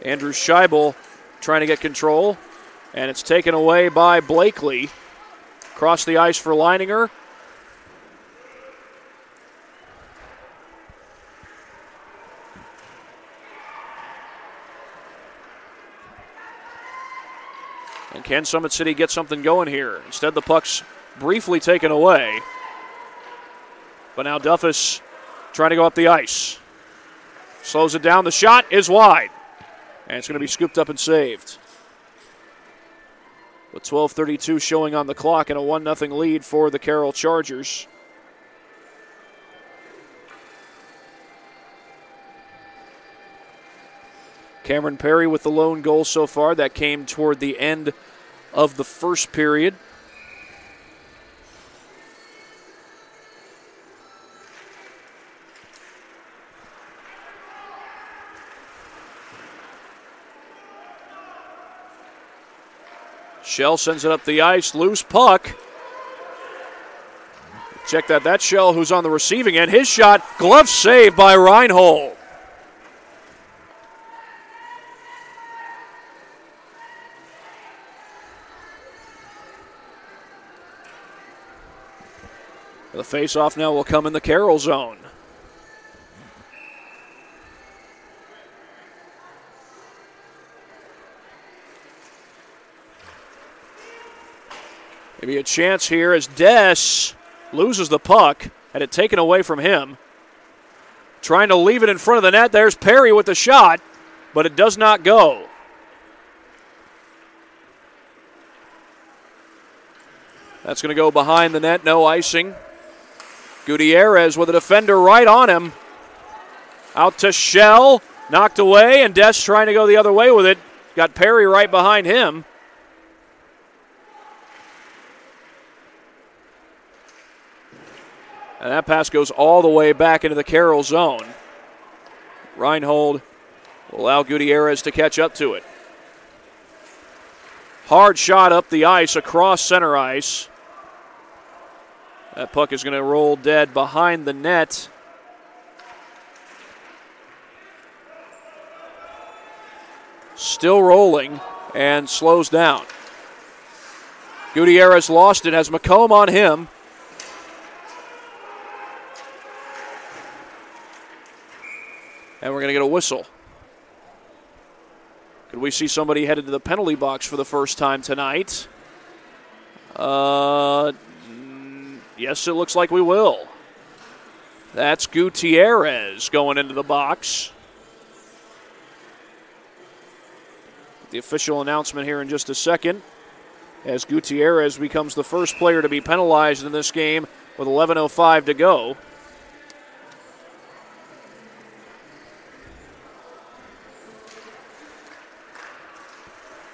Andrew Scheibel trying to get control, and it's taken away by Blakely. Across the ice for Leininger. And can Summit City get something going here? Instead, the puck's briefly taken away. But now Duffus trying to go up the ice. Slows it down. The shot is wide. And it's going to be scooped up and saved. With 12:32 showing on the clock and a 1-0 lead for the Carroll Chargers. Cameron Perry with the lone goal so far. That came toward the end of the first period. Shell sends it up the ice, loose puck. Check that. That's Shell who's on the receiving end. His shot, glove save by Reinhold. The face-off now will come in the Carroll zone. Maybe a chance here as Dess loses the puck, had it taken away from him. Trying to leave it in front of the net. There's Perry with the shot, but it does not go. That's going to go behind the net, no icing. Gutierrez with a defender right on him. Out to Shell, knocked away, and Dess trying to go the other way with it. Got Perry right behind him. And that pass goes all the way back into the Carroll zone. Reinhold will allow Gutierrez to catch up to it. Hard shot up the ice across center ice. That puck is going to roll dead behind the net. Still rolling and slows down. Gutierrez lost it, has McComb on him. And we're going to get a whistle. Could we see somebody headed to the penalty box for the first time tonight? Yes, it looks like we will. That's Gutierrez going into the box. The official announcement here in just a second, as Gutierrez becomes the first player to be penalized in this game with 11:05 to go.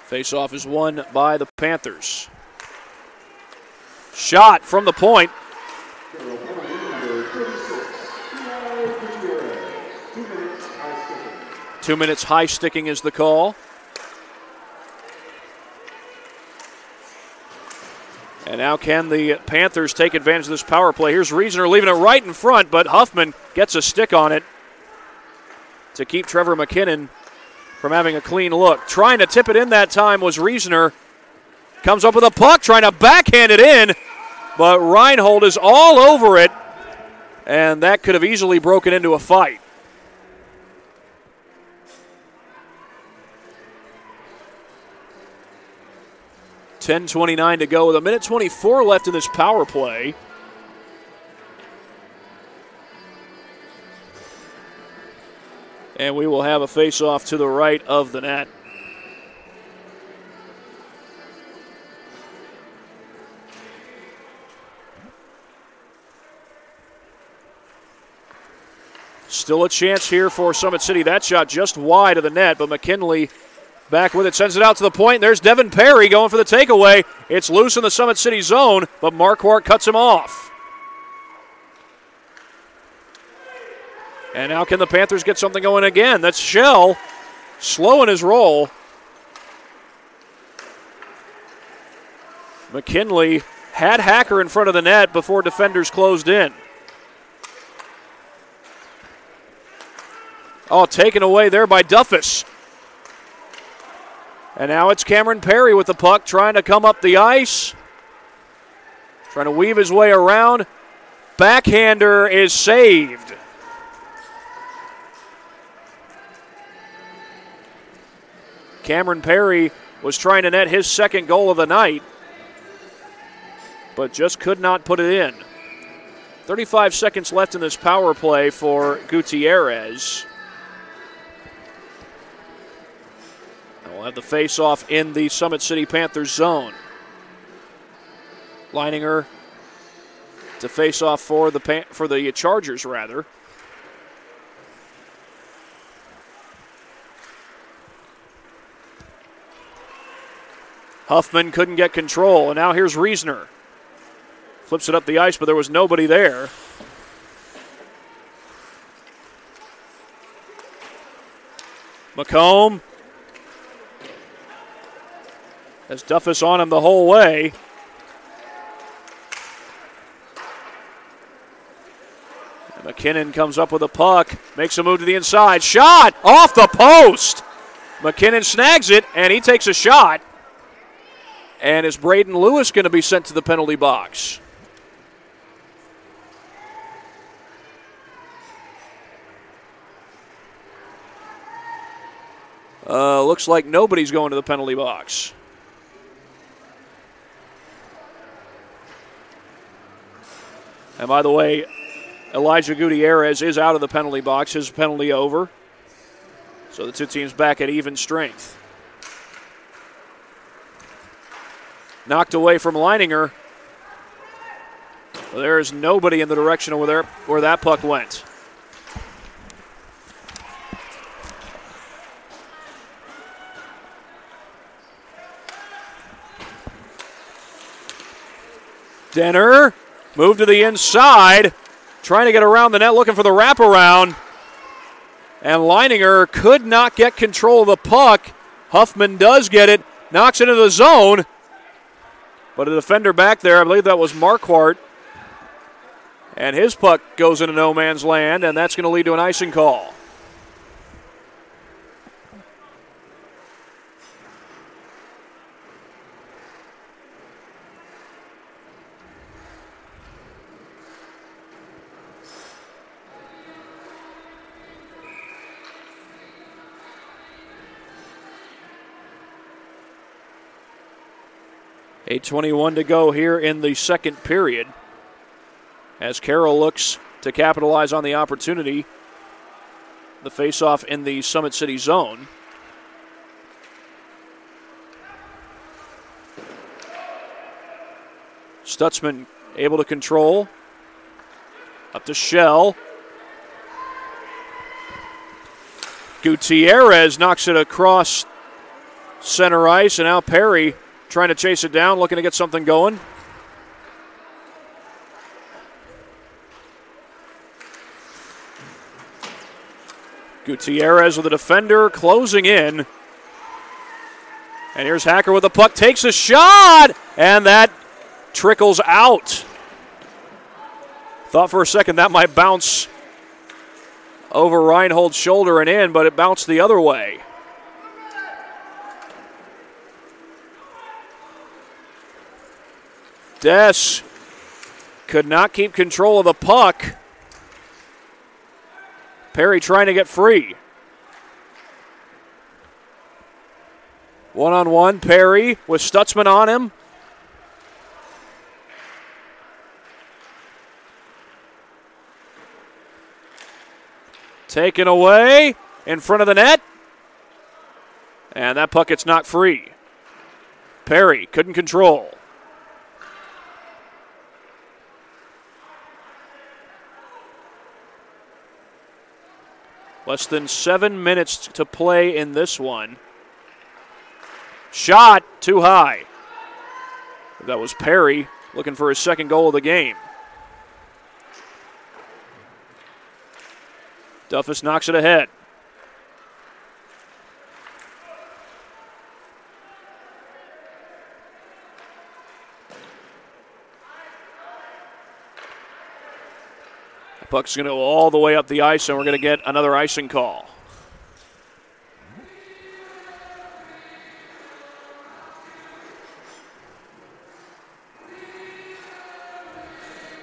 Face-off is won by the Panthers. Shot from the point. 2 minutes high sticking is the call. And now can the Panthers take advantage of this power play? Here's Reasoner leaving it right in front, but Huffman gets a stick on it to keep Trevor McKinnon from having a clean look. Trying to tip it in that time was Reasoner. Comes up with a puck, trying to backhand it in, but Reinhold is all over it, and that could have easily broken into a fight. .10:29 to go with 1:24 left in this power play. And we will have a face-off to the right of the net. Still a chance here for Summit City. That shot just wide of the net, but McKinley back with it, sends it out to the point. There's Devin Perry going for the takeaway. It's loose in the Summit City zone, but Marquardt cuts him off. And now can the Panthers get something going again? That's Shell, slow in his roll. McKinley had Hacker in front of the net before defenders closed in. Oh, taken away there by Duffus. And now it's Cameron Perry with the puck, trying to come up the ice. Trying to weave his way around. Backhander is saved. Cameron Perry was trying to net his second goal of the night, but just could not put it in. 35 seconds left in this power play for Gutierrez. We'll have the face-off in the Summit City Panthers zone. Leininger to face off for the Chargers, rather. Huffman couldn't get control, and now here's Reasoner. Flips it up the ice, but there was nobody there. McComb has Duffus on him the whole way. And McKinnon comes up with a puck, makes a move to the inside. Shot off the post. McKinnon snags it, and he takes a shot. And is Braden Lewis going to be sent to the penalty box? Looks like nobody's going to the penalty box. And by the way, Elijah Gutierrez is out of the penalty box. His penalty over. So the two teams back at even strength. Knocked away from Leininger. Well, there is nobody in the direction of where that puck went. Denner moved to the inside, trying to get around the net, looking for the wraparound. And Leininger could not get control of the puck. Huffman does get it, knocks it into the zone. But a defender back there, I believe that was Marquardt. And his puck goes into no man's land, and that's going to lead to an icing call. .8:21 to go here in the second period as Carroll looks to capitalize on the opportunity. The faceoff in the Summit City zone. Stutzman able to control. Up to Shell. Gutierrez knocks it across center ice, and now Perry trying to chase it down, looking to get something going. Gutierrez with a defender closing in. And here's Hacker with the puck, takes a shot, and that trickles out. Thought for a second that might bounce over Reinhold's shoulder and in, but it bounced the other way. Des could not keep control of the puck. Perry trying to get free. One-on-one, Perry with Stutzman on him. Taken away in front of the net. And that puck gets knocked free. Perry couldn't control. Less than 7 minutes to play in this one. Shot too high. That was Perry looking for his second goal of the game. Duffus knocks it ahead. The puck's going to go all the way up the ice, and we're going to get another icing call.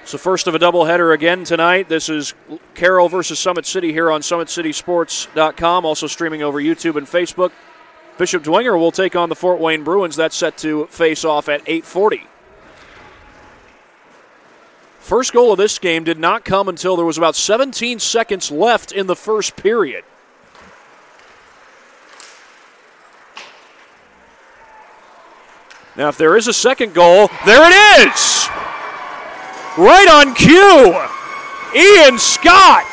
So first of a doubleheader again tonight. This is Carroll versus Summit City here on SummitCitySports.com, also streaming over YouTube and Facebook. Bishop Dwenger will take on the Fort Wayne Bruins. That's set to face off at 8:40. First goal of this game did not come until there was about 17 seconds left in the first period. Now, if there is a second goal, there it is! Right on cue, Ian Scott.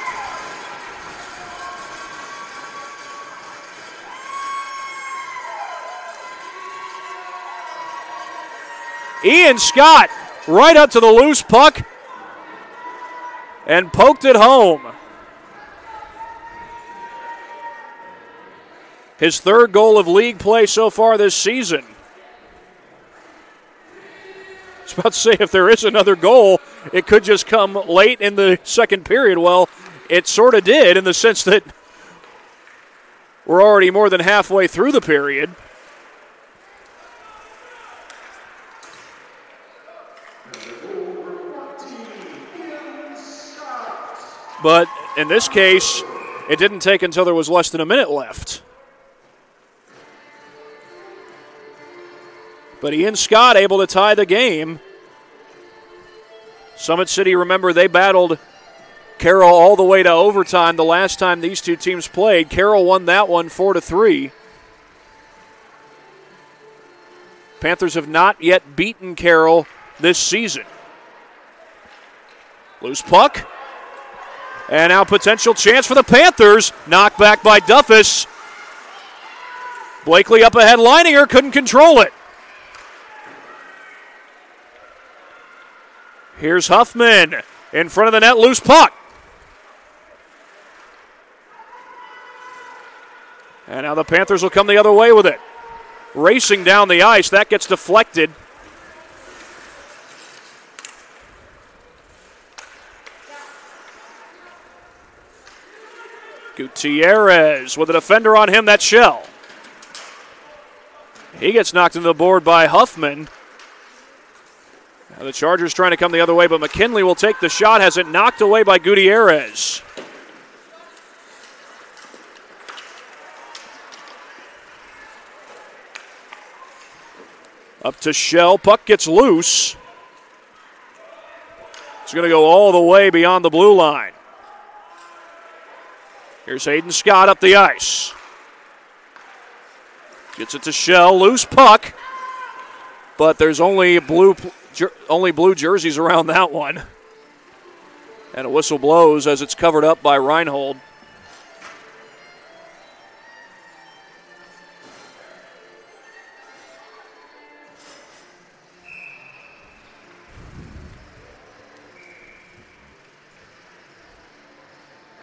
Ian Scott right up to the loose puck and poked it home. His third goal of league play so far this season. I was about to say, if there is another goal, it could just come late in the second period. Well, it sort of did in the sense that we're already more than halfway through the period. But in this case, it didn't take until there was less than a minute left. But Ian Scott able to tie the game. Summit City, remember, they battled Carroll all the way to overtime the last time these two teams played. Carroll won that one 4-3. Panthers have not yet beaten Carroll this season. Loose puck. And now potential chance for the Panthers. Knocked back by Duffus. Blakely up ahead, Leininger couldn't control it. Here's Huffman in front of the net, loose puck. And now the Panthers will come the other way with it. Racing down the ice, that gets deflected. Gutierrez with a defender on him, that's Shell. He gets knocked into the board by Huffman. Now the Chargers trying to come the other way, but McKinley will take the shot, has it knocked away by Gutierrez. Up to Shell, puck gets loose. It's going to go all the way beyond the blue line. Here's Hayden Scott up the ice. Gets it to Shell, loose puck. But there's only blue only blue jerseys around that one. And a whistle blows as it's covered up by Reinhold.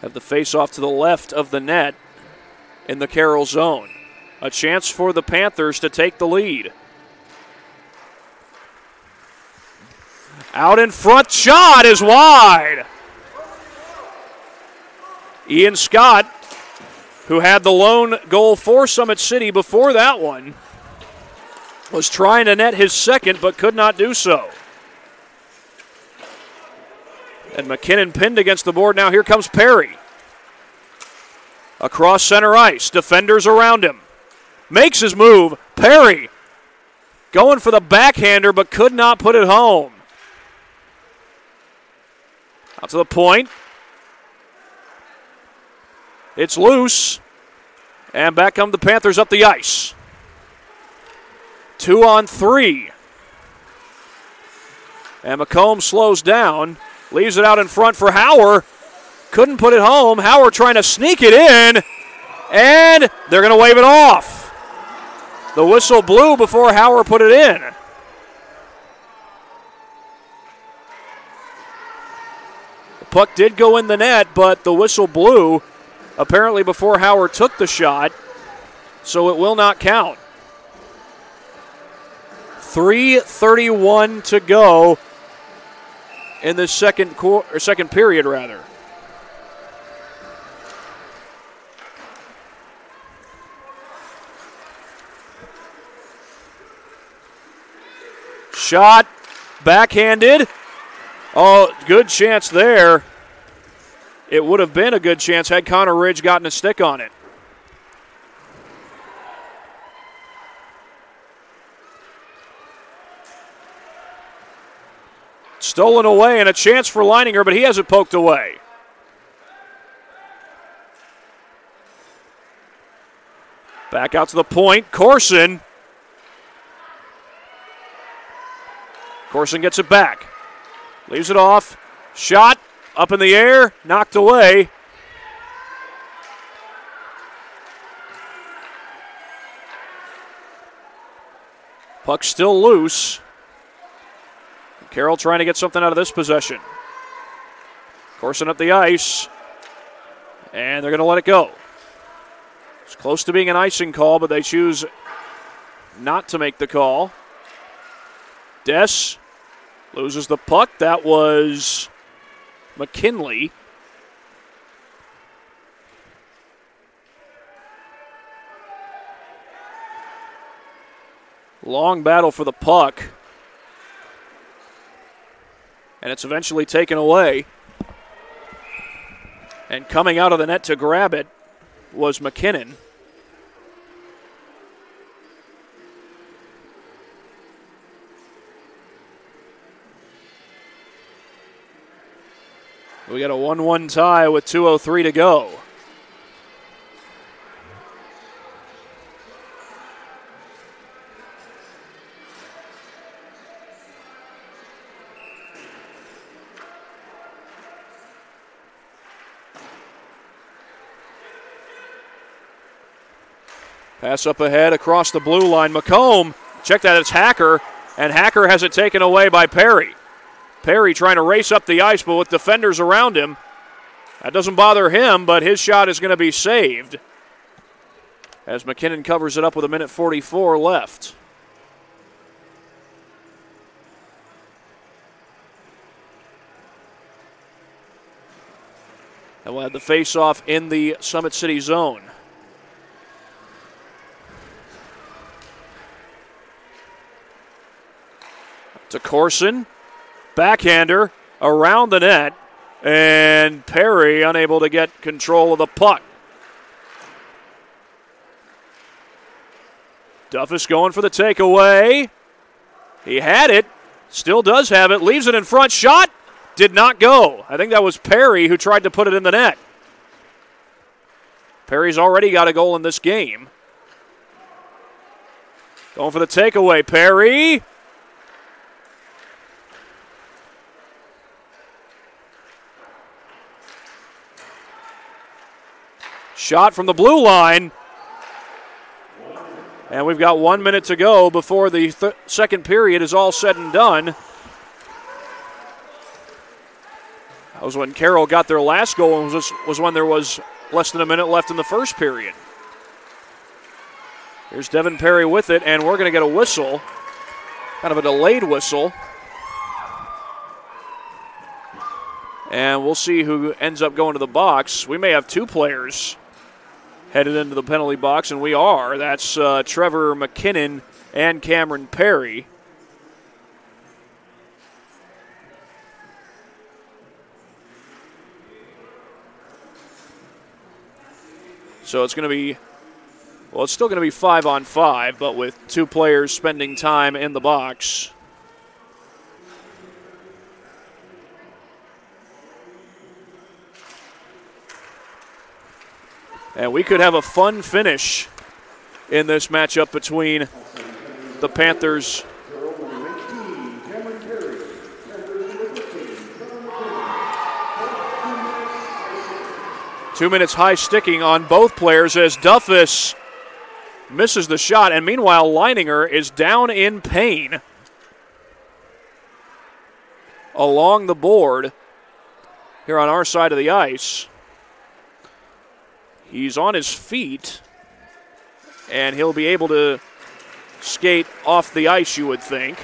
Have the face-off to the left of the net in the Carroll zone. A chance for the Panthers to take the lead. Out in front, shot is wide. Ian Scott, who had the lone goal for Summit City before that one, was trying to net his second but could not do so. And McKinnon pinned against the board. Now here comes Perry. Across center ice. Defenders around him. Makes his move. Perry going for the backhander but could not put it home. Out to the point. It's loose. And back come the Panthers up the ice. 2-on-3. And McComb slows down. Leaves it out in front for Hauer. Couldn't put it home. Hauer trying to sneak it in. And they're going to wave it off. The whistle blew before Hauer put it in. The puck did go in the net, but the whistle blew apparently before Hauer took the shot, so it will not count. 3:31 to go in the second period, rather. Shot, backhanded. Oh, good chance there. It would have been a good chance had Connor Ridge gotten a stick on it. Stolen away and a chance for Leininger, but he has it poked away. Back out to the point. Corson. Corson gets it back. Leaves it off. Shot up in the air. Knocked away. Puck still loose. Carroll trying to get something out of this possession. Corson up the ice. And they're going to let it go. It's close to being an icing call, but they choose not to make the call. Dess loses the puck. That was McKinley. Long battle for the puck. And it's eventually taken away. And coming out of the net to grab it was McKinnon. We got a 1-1 tie with 2:03 to go. Pass up ahead across the blue line. McComb, check that, it's Hacker, and Hacker has it taken away by Perry. Perry trying to race up the ice, but with defenders around him, that doesn't bother him, but his shot is going to be saved as McKinnon covers it up with 1:44 left. And we'll have the face-off in the Summit City zone. To Corson, backhander around the net, and Perry unable to get control of the puck. Duffus going for the takeaway. He had it, still does have it, leaves it in front, shot, did not go. I think that was Perry who tried to put it in the net. Perry's already got a goal in this game. Going for the takeaway, Perry. Shot from the blue line. And we've got 1 minute to go before the second period is all said and done. That was when Carroll got their last goal, and was when there was less than a minute left in the first period. Here's Devin Perry with it, and we're going to get a whistle, kind of a delayed whistle. And we'll see who ends up going to the box. We may have two players headed into the penalty box, and we are. That's Trevor McKinnon and Cameron Perry. So it's going to be, well, it's still going to be 5-on-5, but with two players spending time in the box. And we could have a fun finish in this matchup between the Panthers . 2 minutes high sticking on both players as Duffus misses the shot, and meanwhile Leininger is down in pain along the board here on our side of the ice. He's on his feet, and he'll be able to skate off the ice, you would think.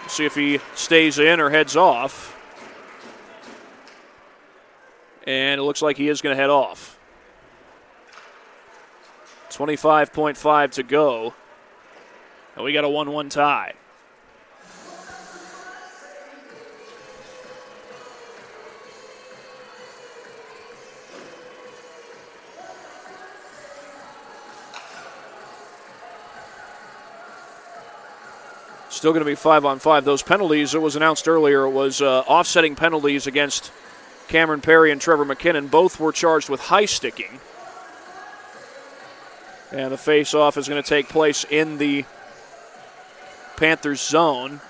See if he stays in or heads off. And it looks like he is going to head off. 25.5 to go. And we got a 1-1 tie. Still going to be 5-on-5. Those penalties, it was announced earlier, it was offsetting penalties against Cameron Perry and Trevor McKinnon. Both were charged with high sticking. And the face-off is going to take place in the Panthers zone.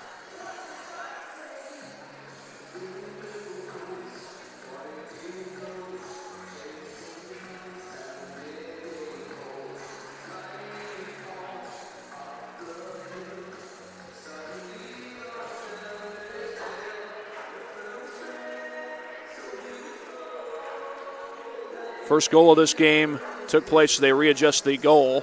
First goal of this game took place, they readjust the goal.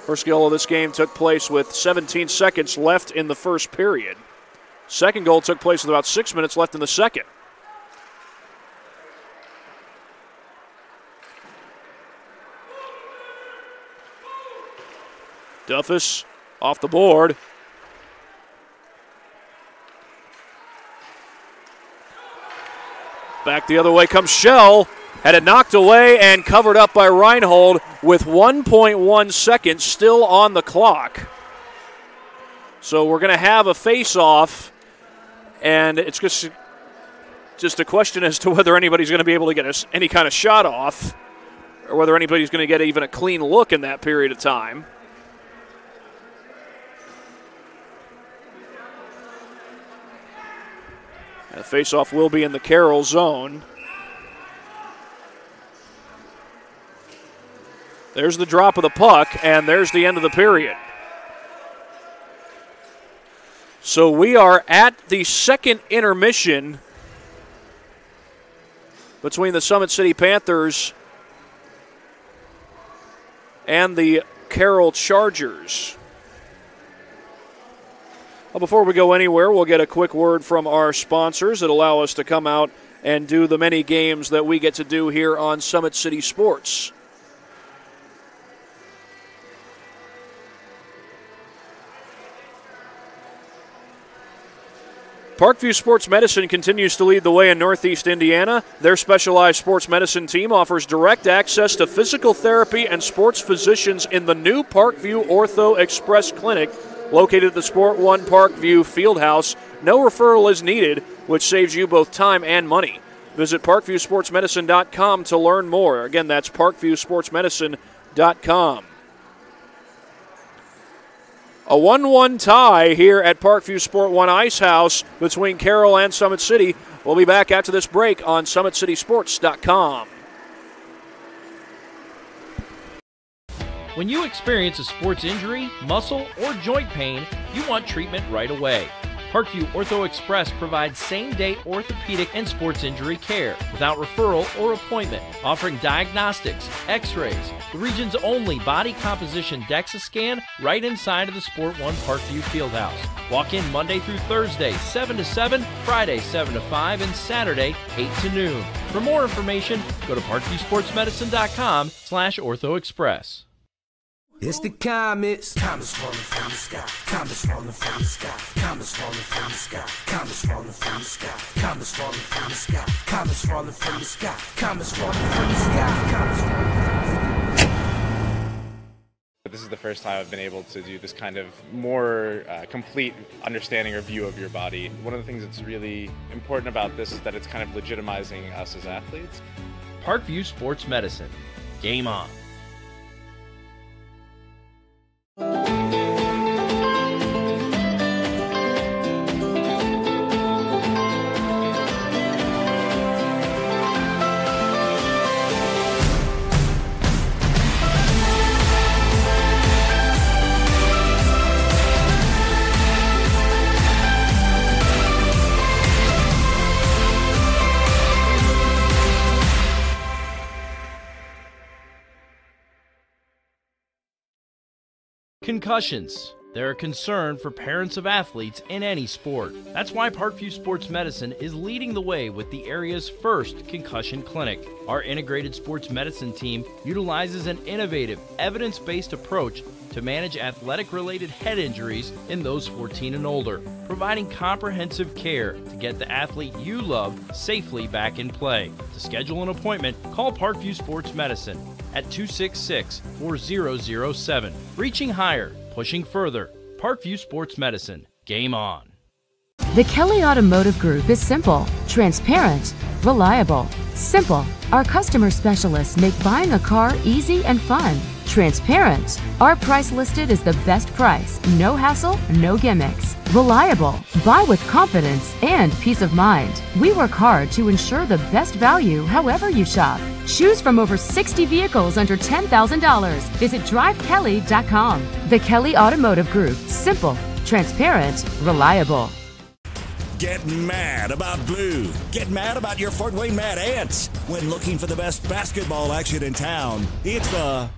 First goal of this game took place with 17 seconds left in the first period. Second goal took place with about 6 minutes left in the second. Duffus off the board. Back the other way comes Shell. Had it knocked away and covered up by Reinhold with 1.1 seconds still on the clock. So we're going to have a face-off, and it's just a question as to whether anybody's going to be able to get any kind of shot off, or whether anybody's going to get even a clean look in that period of time. The face-off will be in the Carroll zone. There's the drop of the puck, and there's the end of the period. So we are at the second intermission between the Summit City Panthers and the Carroll Chargers. Well, before we go anywhere, we'll get a quick word from our sponsors that allow us to come out and do the many games that we get to do here on Summit City Sports. Parkview Sports Medicine continues to lead the way in Northeast Indiana. Their specialized sports medicine team offers direct access to physical therapy and sports physicians in the new Parkview Ortho Express Clinic, located at the Sport One Parkview Fieldhouse. No referral is needed, which saves you both time and money. Visit parkviewsportsmedicine.com to learn more. Again, that's parkviewsportsmedicine.com. A 1-1 tie here at Parkview Sport One Ice House between Carroll and Summit City. We'll be back after this break on SummitCitySports.com. When you experience a sports injury, muscle, or joint pain, you want treatment right away. Parkview Ortho Express provides same-day orthopedic and sports injury care without referral or appointment, offering diagnostics, x-rays, the region's only body composition DEXA scan right inside of the Sport One Parkview Fieldhouse. Walk in Monday through Thursday, 7 to 7, Friday, 7 to 5, and Saturday, 8 to noon. For more information, go to parkviewsportsmedicine.com/orthoexpress. It's the comets. Comets falling from the sky. Comets falling from the sky. Comets falling from the sky. Comets falling from the sky. Comets falling from the sky. Comets falling from the sky. Comets falling from the sky. Comets falling from the sky. This is the first time I've been able to do this kind of more complete understanding or view of your body. One of the things that's really important about this is that it's kind of legitimizing us as athletes. Parkview Sports Medicine. Game on. Concussions. They're a concern for parents of athletes in any sport. That's why Parkview Sports Medicine is leading the way with the area's first concussion clinic. Our integrated sports medicine team utilizes an innovative, evidence-based approach to manage athletic-related head injuries in those 14 and older, providing comprehensive care to get the athlete you love safely back in play. To schedule an appointment, call Parkview Sports Medicine at 266-4007. Reaching higher, pushing further. Parkview Sports Medicine. Game on. The Kelly Automotive Group is simple, transparent, reliable. Simple. Our customer specialists make buying a car easy and fun. Transparent. Our price listed is the best price. No hassle, no gimmicks. Reliable. Buy with confidence and peace of mind. We work hard to ensure the best value however you shop. Choose from over 60 vehicles under $10,000. Visit drivekelly.com. The Kelly Automotive Group. Simple, transparent, reliable. Get mad about blue. Get mad about your Fort Wayne Mad Ants. When looking for the best basketball action in town, it's the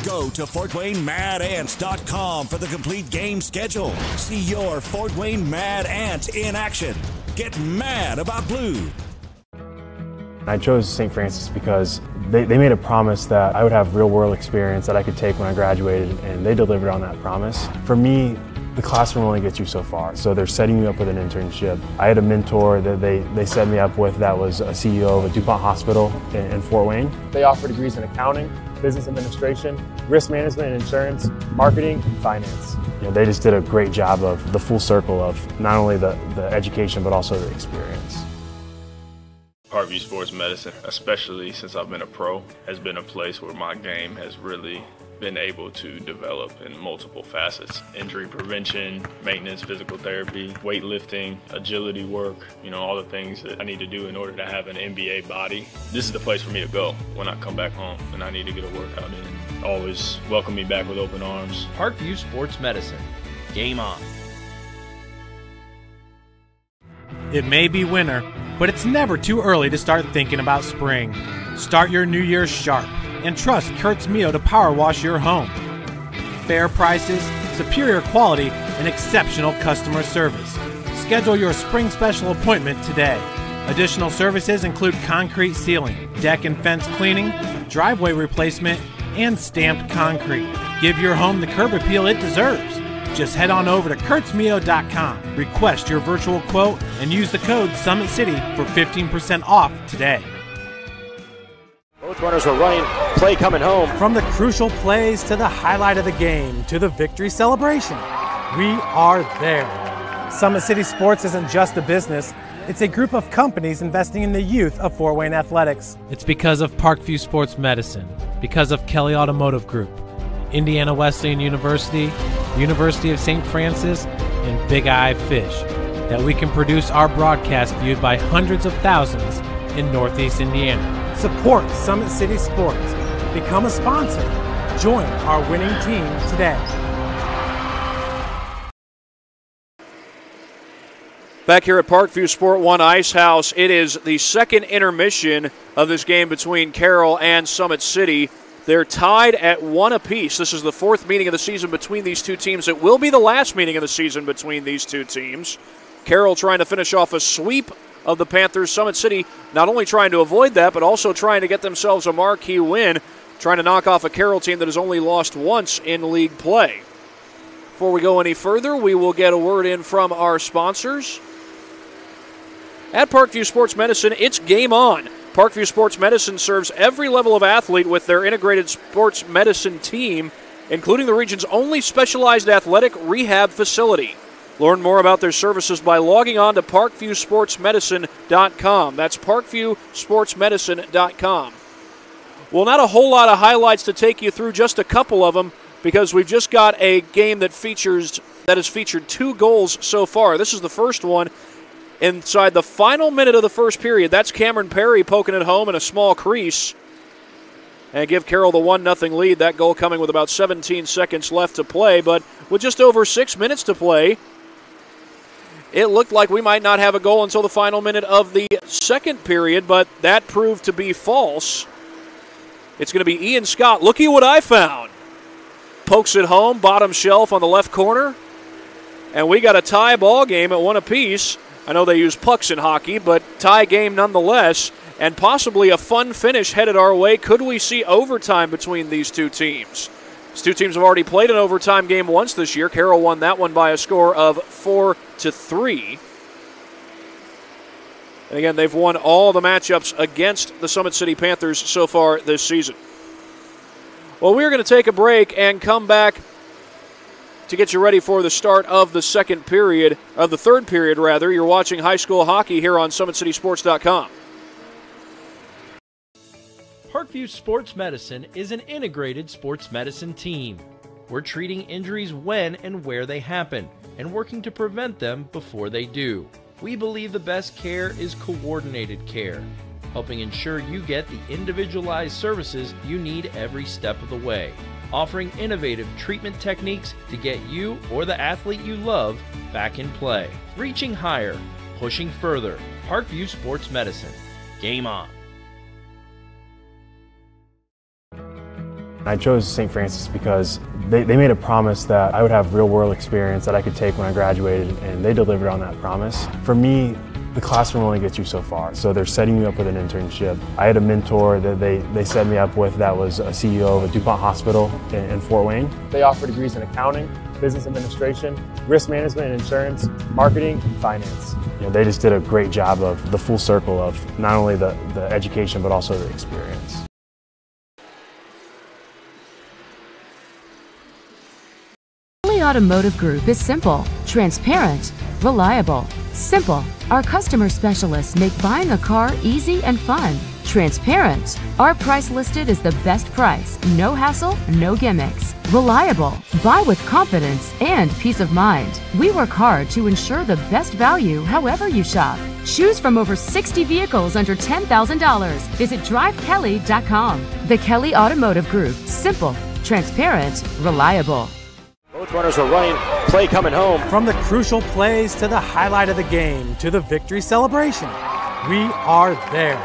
Go to FortWayneMadAnts.com for the complete game schedule. See your Fort Wayne Mad Ant in action. Get mad about blue. I chose St. Francis because they made a promise that I would have real-world experience that I could take when I graduated, and they delivered on that promise. For me, the classroom only gets you so far, so they're setting you up with an internship. I had a mentor that they set me up with that was a CEO of a DuPont hospital in Fort Wayne. They offer degrees in accounting, business administration, risk management and insurance, marketing, and finance. You know, they just did a great job of the full circle of not only the education but also the experience. Parkview Sports Medicine, especially since I've been a pro, has been a place where my game has really been able to develop in multiple facets. Injury prevention, maintenance, physical therapy, weightlifting, agility work, all the things that I need to do in order to have an NBA body. This is the place for me to go when I come back home and I need to get a workout in. Always welcome me back with open arms. Parkview Sports Medicine. Game on. It may be winter, but it's never too early to start thinking about spring. Start your new year sharp and trust Kurt's Mio to power wash your home. Fair prices, superior quality, and exceptional customer service. Schedule your spring special appointment today. Additional services include concrete sealing, deck and fence cleaning, driveway replacement, and stamped concrete. Give your home the curb appeal it deserves. Just head on over to kurtzmio.com, request your virtual quote, and use the code SummitCity for 15% off today. Both runners are running, play coming home. From the crucial plays to the highlight of the game to the victory celebration, we are there. Summit City Sports isn't just a business, it's a group of companies investing in the youth of Fort Wayne athletics. It's because of Parkview Sports Medicine, because of Kelly Automotive Group, Indiana Wesleyan University, University of St. Francis, and Big Eye Fish, that we can produce our broadcast viewed by hundreds of thousands in Northeast Indiana. Support Summit City Sports. Become a sponsor. Join our winning team today. Back here at Parkview Sport 1 Ice House, it is the second intermission of this game between Carroll and Summit City. They're tied at 1 apiece. This is the fourth meeting of the season between these two teams. It will be the last meeting of the season between these two teams. Carroll trying to finish off a sweep of the Panthers. Summit City not only trying to avoid that, but also trying to get themselves a marquee win, trying to knock off a Carroll team that has only lost once in league play. Before we go any further, we will get a word in from our sponsors. At Parkview Sports Medicine, it's game on. Parkview Sports Medicine serves every level of athlete with their integrated sports medicine team, including the region's only specialized athletic rehab facility. Learn more about their services by logging on to parkviewsportsmedicine.com. That's parkviewsportsmedicine.com. Well, not a whole lot of highlights to take you through, just a couple of them, because we've just got a game that has featured 2 goals so far. This is the first one. Inside the final minute of the first period, that's Cameron Perry poking it home in a small crease and give Carroll the 1-0 lead. That goal coming with about 17 seconds left to play, but with just over 6 minutes to play, it looked like we might not have a goal until the final minute of the second period, but that proved to be false. It's going to be Ian Scott. Looky what I found. Pokes it home, bottom shelf on the left corner, and we got a tie ball game at 1 apiece. I know they use pucks in hockey, but tie game nonetheless, and possibly a fun finish headed our way. Could we see overtime between these two teams? These two teams have already played an overtime game once this year. Carroll won that one by a score of 4-3. And again, they've won all the matchups against the Summit City Panthers so far this season. Well, we're going to take a break and come back to get you ready for the start of the third period. You're watching high school hockey here on SummitCitySports.com. Parkview Sports Medicine is an integrated sports medicine team. We're treating injuries when and where they happen and working to prevent them before they do. We believe the best care is coordinated care, helping ensure you get the individualized services you need every step of the way. Offering innovative treatment techniques to get you or the athlete you love back in play. Reaching higher, pushing further. Parkview Sports Medicine. Game on. I chose St. Francis because they made a promise that I would have real-world experience that I could take when I graduated, and they delivered on that promise. For me, the classroom only gets you so far, so they're setting you up with an internship. I had a mentor that they set me up with that was a CEO of a DuPont hospital in Fort Wayne. They offer degrees in accounting, business administration, risk management and insurance, marketing, and finance. They just did a great job of the full circle of not only the education but also the experience. Carroll Automotive Group is simple, transparent, reliable. Simple. Our customer specialists make buying a car easy and fun. Transparent. Our price listed is the best price. No hassle, no gimmicks. Reliable. Buy with confidence and peace of mind. We work hard to ensure the best value however you shop. Choose from over 60 vehicles under $10,000. Visit drivekelly.com. The Kelly Automotive Group. Simple, transparent, reliable. Both runners are running, play coming home. From the crucial plays to the highlight of the game to the victory celebration, we are there.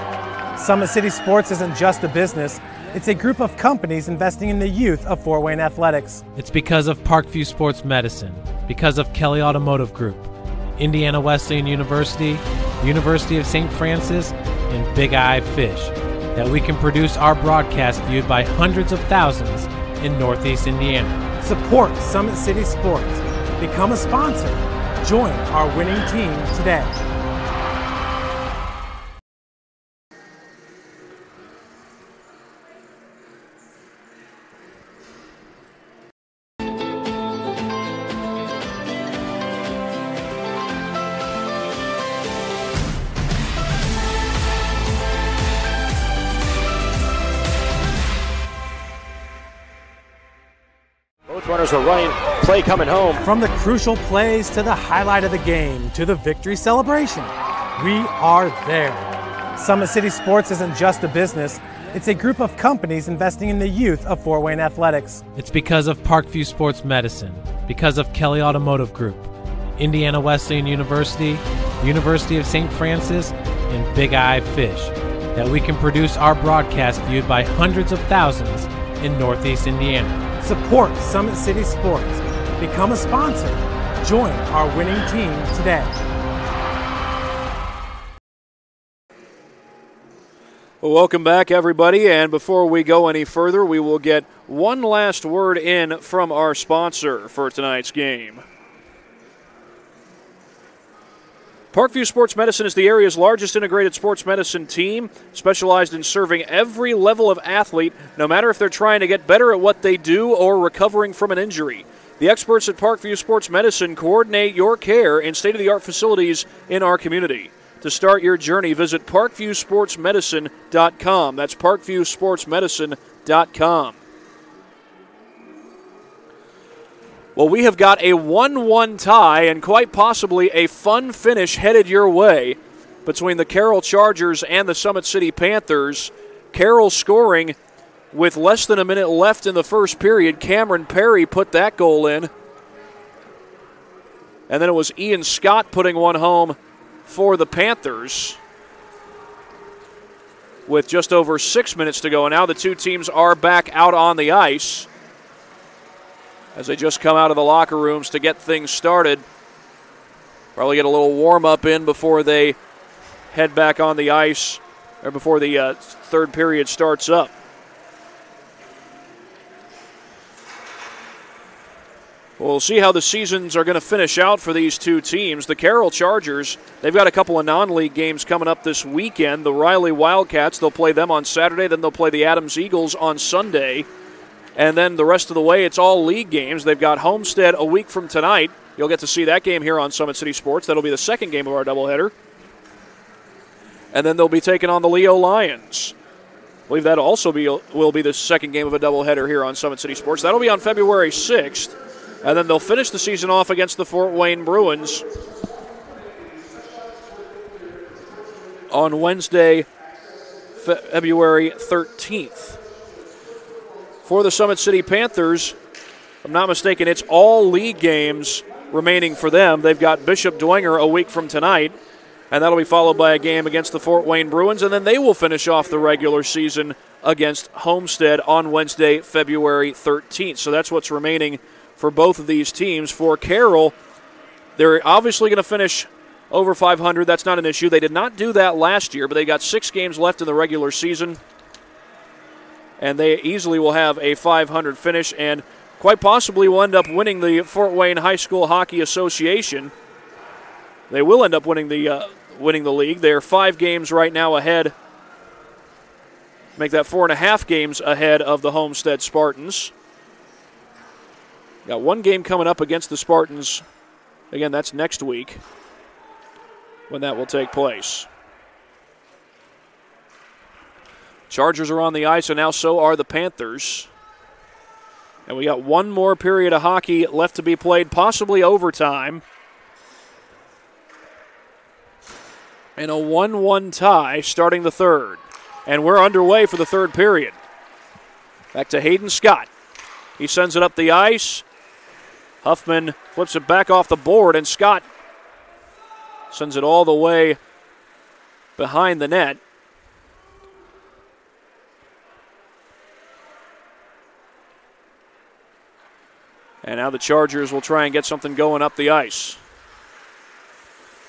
Summit City Sports isn't just a business, it's a group of companies investing in the youth of Fort Wayne athletics. It's because of Parkview Sports Medicine, because of Kelly Automotive Group, Indiana Wesleyan University, University of St. Francis, and Big Eye Fish, that we can produce our broadcast viewed by hundreds of thousands in Northeast Indiana. Support Summit City Sports. Become a sponsor. Join our winning team today. Both runners are running. Play coming home. From the crucial plays to the highlight of the game to the victory celebration, we are there. Summit City Sports isn't just a business. It's a group of companies investing in the youth of Fort Wayne athletics. It's because of Parkview Sports Medicine, because of Kelly Automotive Group, Indiana Wesleyan University, University of St. Francis, and Big Eye Fish, that we can produce our broadcast viewed by hundreds of thousands in Northeast Indiana. Support Summit City Sports. Become a sponsor. Join our winning team today. Well, welcome back, everybody, and before we go any further, we will get one last word in from our sponsor for tonight's game. Parkview Sports Medicine is the area's largest integrated sports medicine team, specialized in serving every level of athlete, no matter if they're trying to get better at what they do or recovering from an injury. The experts at Parkview Sports Medicine coordinate your care in state-of-the-art facilities in our community. To start your journey, visit parkviewsportsmedicine.com. That's parkviewsportsmedicine.com. Well, we have got a 1-1 tie and quite possibly a fun finish headed your way between the Carroll Chargers and the Summit City Panthers. Carroll scoring with less than a minute left in the first period. Cameron Perry put that goal in. And then it was Ian Scott putting one home for the Panthers with just over 6 minutes to go. And now the two teams are back out on the ice as they just come out of the locker rooms to get things started. Probably get a little warm-up in before they head back on the ice, or before the third period starts up. We'll see how the seasons are going to finish out for these two teams. The Carroll Chargers, they've got a couple of non-league games coming up this weekend. The Riley Wildcats, they'll play them on Saturday. Then they'll play the Adams Eagles on Sunday. And then the rest of the way, it's all league games. They've got Homestead a week from tonight. You'll get to see that game here on Summit City Sports. That'll be the second game of our doubleheader. And then they'll be taking on the Leo Lions. I believe that also will be the second game of a doubleheader here on Summit City Sports. That'll be on February 6th. And then they'll finish the season off against the Fort Wayne Bruins on Wednesday, February 13th. For the Summit City Panthers, if I'm not mistaken, it's all league games remaining for them. They've got Bishop Dwenger a week from tonight, and that'll be followed by a game against the Fort Wayne Bruins, and then they will finish off the regular season against Homestead on Wednesday, February 13th. So that's what's remaining for both of these teams. For Carroll, they're obviously going to finish over 500. That's not an issue. They did not do that last year, but they got 6 games left in the regular season, and they easily will have a 500 finish and quite possibly will end up winning the Fort Wayne High School Hockey Association. They will end up winning the league. They're 5 games right now ahead. Make that 4.5 games ahead of the Homestead Spartans. Got 1 game coming up against the Spartans. Again, that's next week when that will take place. Chargers are on the ice, and now so are the Panthers. And we got 1 more period of hockey left to be played, possibly overtime. And a 1-1 tie starting the third. And we're underway for the third period. Back to Hayden Scott. He sends it up the ice. Huffman flips it back off the board, and Scott sends it all the way behind the net. And now the Chargers will try and get something going up the ice.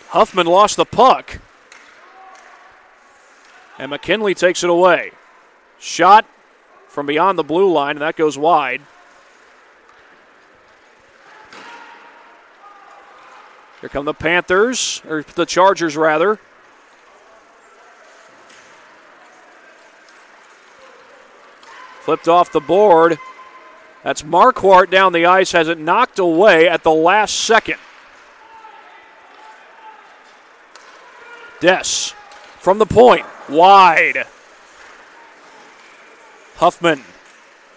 Huffman lost the puck. And McKinley takes it away. Shot from beyond the blue line, and that goes wide. Here come the Panthers, or the Chargers rather. Flipped off the board. That's Marquardt down the ice, has it knocked away at the last second. Dess from the point, wide. Huffman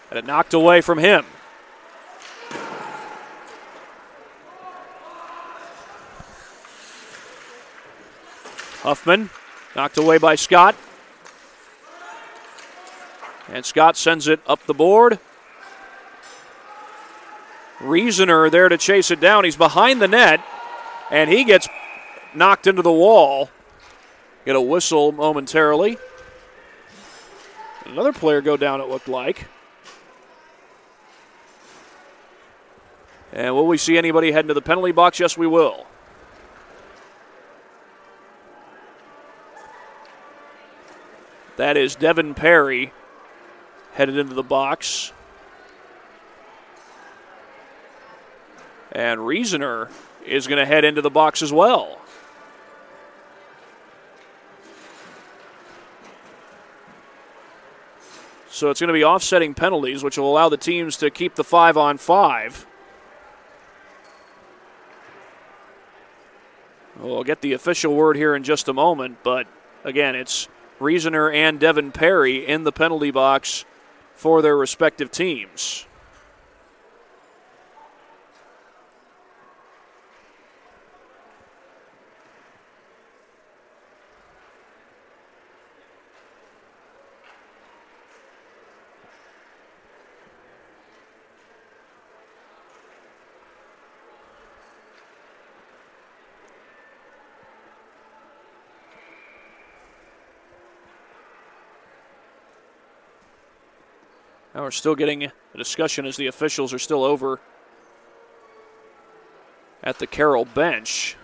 had it knocked away from him. Huffman knocked away by Scott. And Scott sends it up the board. Reasoner there to chase it down. He's behind the net, and he gets knocked into the wall. Get a whistle momentarily. Another player go down, it looked like. And will we see anybody head into the penalty box? Yes, we will. That is Devin Perry headed into the box. And Reasoner is going to head into the box as well. So it's going to be offsetting penalties, which will allow the teams to keep the 5-on-5. We'll get the official word here in just a moment, but again, it's Reasoner and Devin Perry in the penalty box for their respective teams. Now we're still getting a discussion as the officials are still over at the Carroll bench.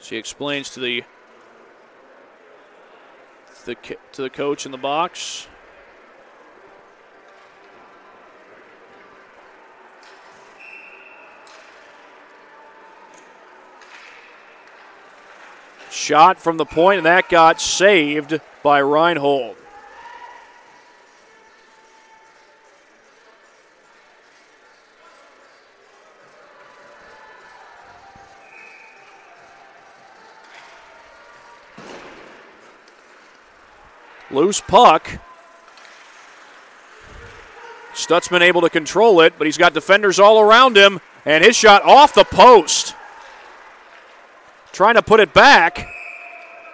She explains to the coach in the box. Shot from the point, and that got saved by Reinhold. Loose puck. Stutzman able to control it, but he's got defenders all around him, and his shot off the post. Trying to put it back,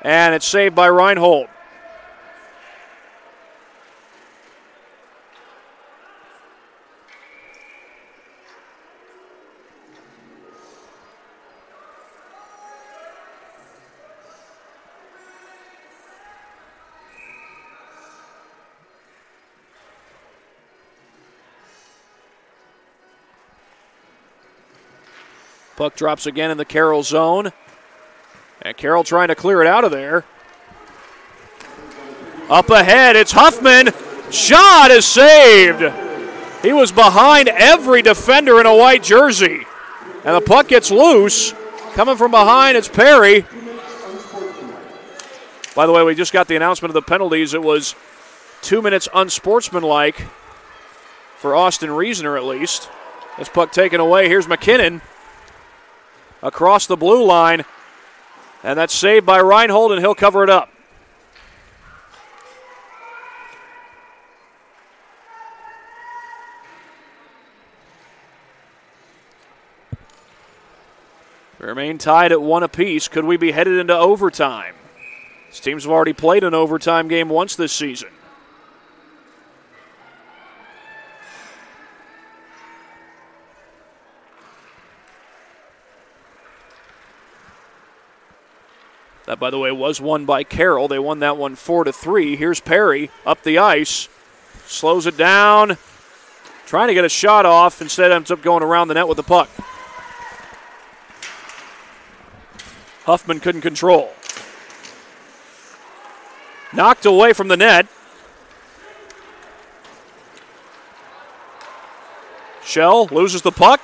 and it's saved by Reinhold. Puck drops again in the Carroll zone. And Carroll trying to clear it out of there. Up ahead, it's Huffman. Shot is saved. He was behind every defender in a white jersey. And the puck gets loose. Coming from behind, it's Perry. By the way, we just got the announcement of the penalties. It was 2 minutes unsportsmanlike for Austin Reasoner at least. This puck taken away. Here's McKinnon across the blue line. And that's saved by Reinhold, and he'll cover it up. We remain tied at 1 apiece. Could we be headed into overtime? These teams have already played an overtime game once this season. That, by the way, was won by Carroll. They won that one 4-3. Here's Perry up the ice. Slows it down. Trying to get a shot off. Instead ends up going around the net with the puck. Huffman couldn't control. Knocked away from the net. Shell loses the puck.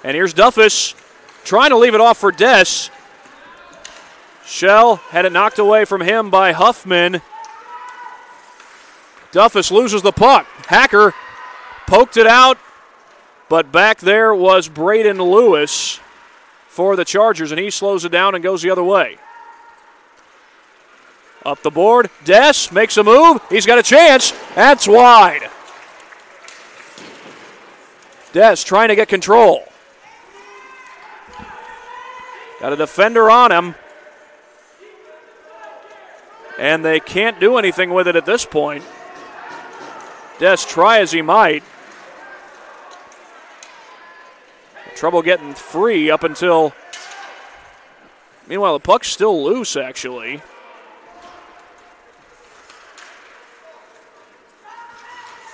And here's Duffus trying to leave it off for Dess. Shell had it knocked away from him by Huffman. Duffus loses the puck. Hacker poked it out, but back there was Braden Lewis for the Chargers, and he slows it down and goes the other way. Up the board, Des makes a move. He's got a chance. That's wide. Des trying to get control. Got a defender on him. And they can't do anything with it at this point. Des try as he might. Trouble getting free up until... Meanwhile, the puck's still loose, actually.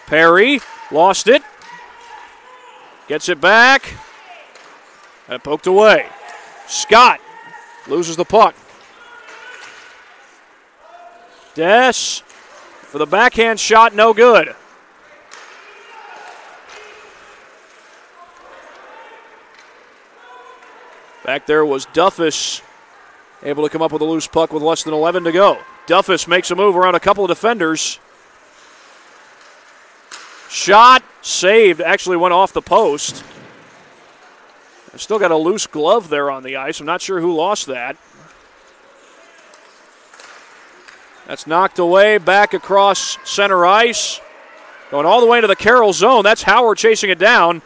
Perry lost it. Gets it back. And poked away. Scott loses the puck. Des for the backhand shot, no good. Back there was Duffus, able to come up with a loose puck with less than 11 to go. Duffus makes a move around a couple of defenders. Shot, saved, actually went off the post. Still got a loose glove there on the ice. I'm not sure who lost that. That's knocked away, back across center ice. Going all the way to the Carroll zone. That's Howard chasing it down.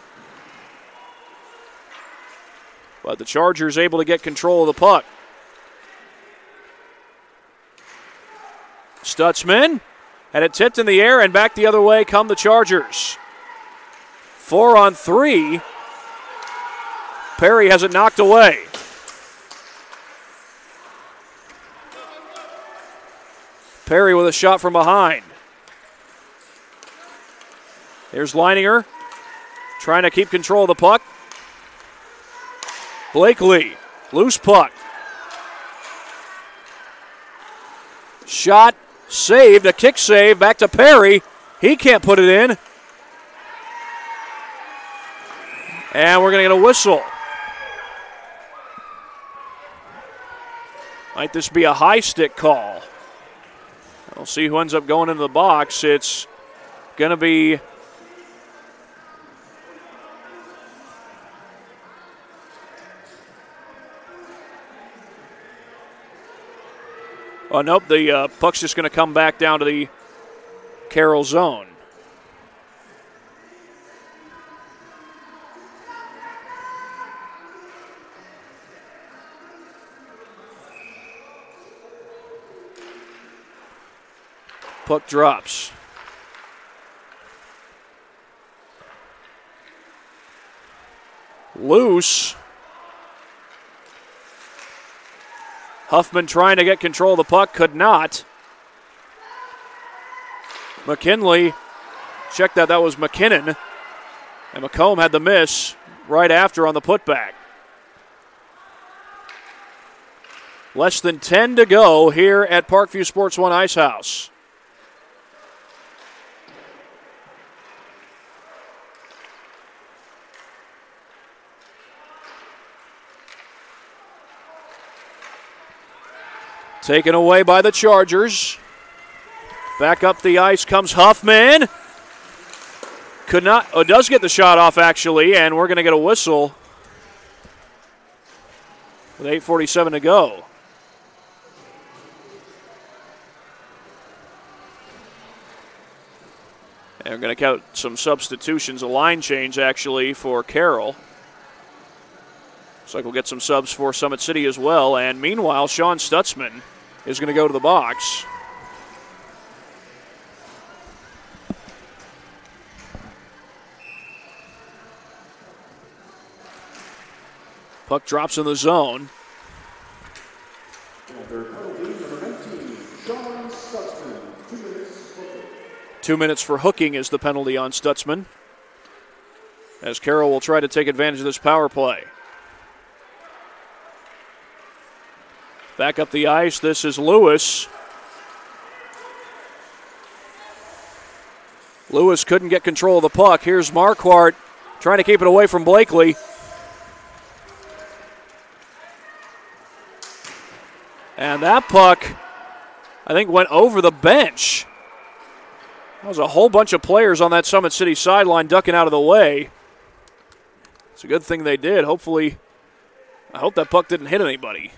But the Chargers able to get control of the puck. Stutzman had it tipped in the air, and back the other way come the Chargers. 4-on-3. Perry has it knocked away. Perry with a shot from behind. Here's Leininger trying to keep control of the puck. Blakely, loose puck. Shot, saved, a kick save, back to Perry. He can't put it in. And we're going to get a whistle. Might this be a high stick call? We'll see who ends up going into the box. It's going to be oh, nope, the puck's just going to come back down to the Carroll zone. Puck drops. Loose. Huffman trying to get control of the puck, could not. McKinley, check that was McKinnon. And McComb had the miss right after on the putback. Less than 10 to go here at Parkview Sports One Ice House. Taken away by the Chargers. Back up the ice comes Huffman. Could not, does get the shot off actually, and we're going to get a whistle with 8:47 to go. And we're going to count some substitutions, a line change actually for Carroll. Looks like we'll get some subs for Summit City as well. And meanwhile, Sean Stutzman is going to go to the box. Puck drops in the zone. 2 minutes for hooking is the penalty on Stutzman, as Carroll will try to take advantage of this power play. Back up the ice, this is Lewis. Lewis couldn't get control of the puck. Here's Marquardt trying to keep it away from Blakely. And that puck, I think, went over the bench. There was a whole bunch of players on that Summit City sideline ducking out of the way. It's a good thing they did. Hopefully, I hope that puck didn't hit anybody.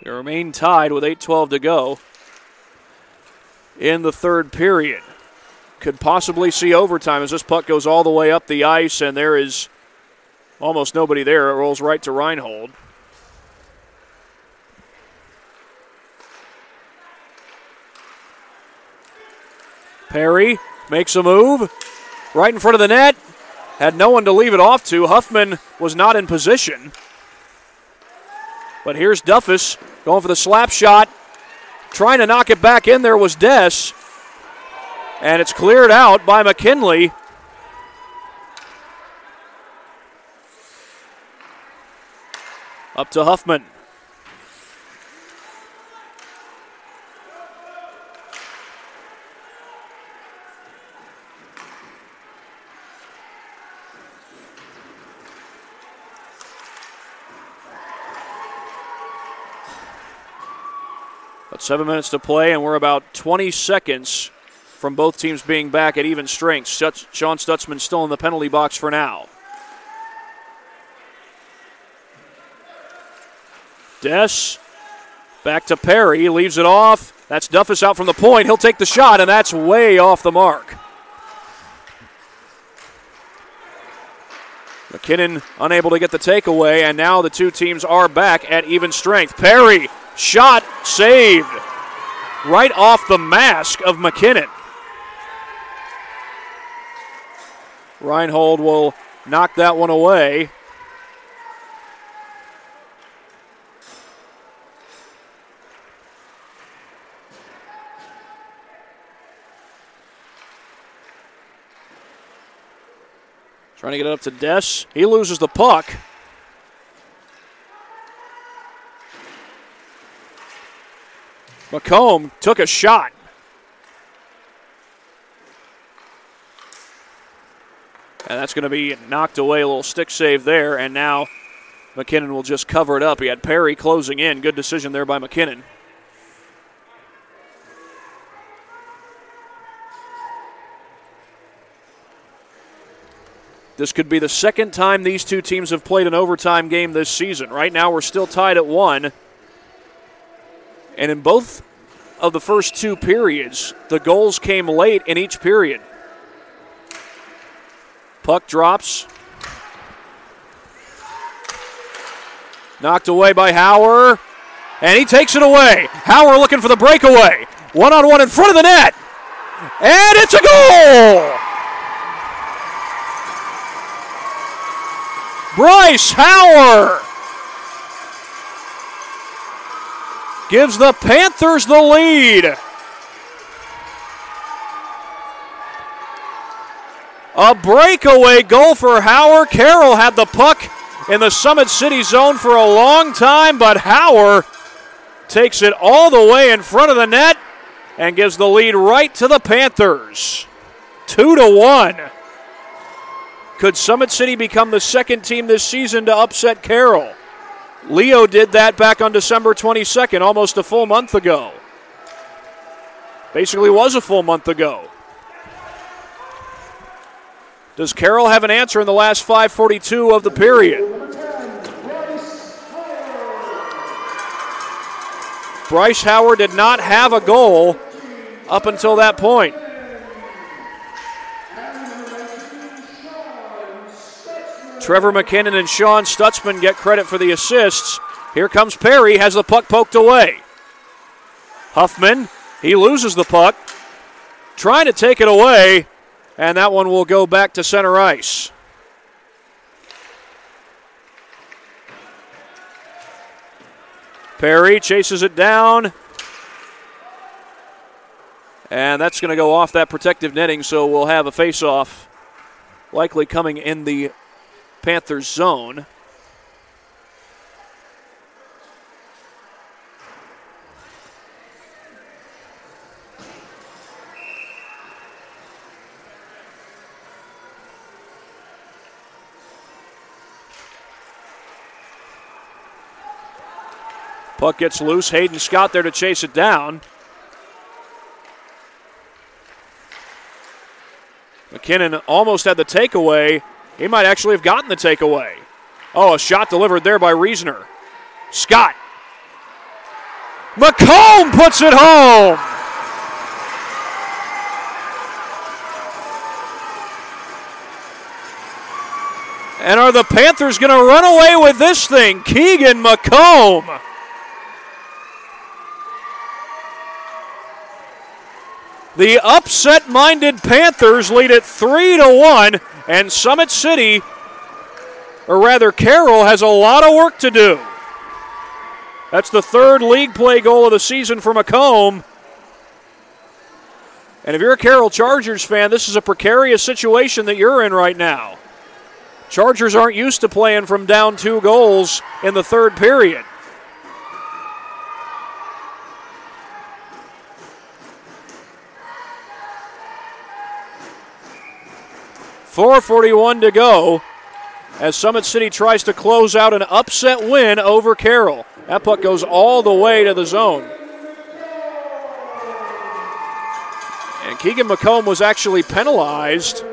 They remain tied with 8:12 to go in the third period. Could possibly see overtime as this puck goes all the way up the ice, and there is almost nobody there. It rolls right to Reinhold. Perry makes a move right in front of the net. Had no one to leave it off to. Huffman was not in position. But here's Duffus going for the slap shot. Trying to knock it back in there was Dess. And it's cleared out by McKinley. Up to Huffman. About 7 minutes to play, and we're about 20 seconds from both teams being back at even strength. Sean Stutzman still in the penalty box for now. Dess back to Perry, leaves it off. That's Duffus out from the point. He'll take the shot, and that's way off the mark. McKinnon unable to get the takeaway, and now the two teams are back at even strength. Perry, shot saved right off the mask of McKinnon. Reinhold will knock that one away. Trying to get it up to Dess. He loses the puck. McComb took a shot. And that's going to be knocked away, a little stick save there, and now McKinnon will just cover it up. He had Perry closing in. Good decision there by McKinnon. This could be the second time these two teams have played an overtime game this season. Right now we're still tied at 1. And in both of the first two periods, the goals came late in each period. Puck drops. Knocked away by Hauer. And he takes it away. Hauer looking for the breakaway. One-on-one in front of the net. And it's a goal! Bryce Hauer gives the Panthers the lead. A breakaway goal for Hauer. Carroll had the puck in the Summit City zone for a long time, but Hauer takes it all the way in front of the net and gives the lead right to the Panthers. 2-1. Could Summit City become the second team this season to upset Carroll? Leo did that back on December 22nd, almost a full month ago. Basically was a full month ago. Does Carroll have an answer in the last 5:42 of the period? Bryce Hauer did not have a goal up until that point. Trevor McKinnon and Sean Stutzman get credit for the assists. Here comes Perry, has the puck poked away. Huffman, he loses the puck, trying to take it away, and that one will go back to center ice. Perry chases it down, and that's going to go off that protective netting, so we'll have a face-off likely coming in the Panthers zone. Puck gets loose. Hayden Scott there to chase it down. McKinnon almost had the takeaway. He might actually have gotten the takeaway. Oh, a shot delivered there by Reasoner. Scott McComb puts it home. And are the Panthers going to run away with this thing? Keegan McComb. The upset-minded Panthers lead it 3-1, and Summit City, or rather Carroll, has a lot of work to do. That's the third league play goal of the season for McComb. And if you're a Carroll Chargers fan, this is a precarious situation that you're in right now. Chargers aren't used to playing from down 2 goals in the third period. .441 to go as Summit City tries to close out an upset win over Carroll. That puck goes all the way to the zone. And Keegan McComb was actually penalized.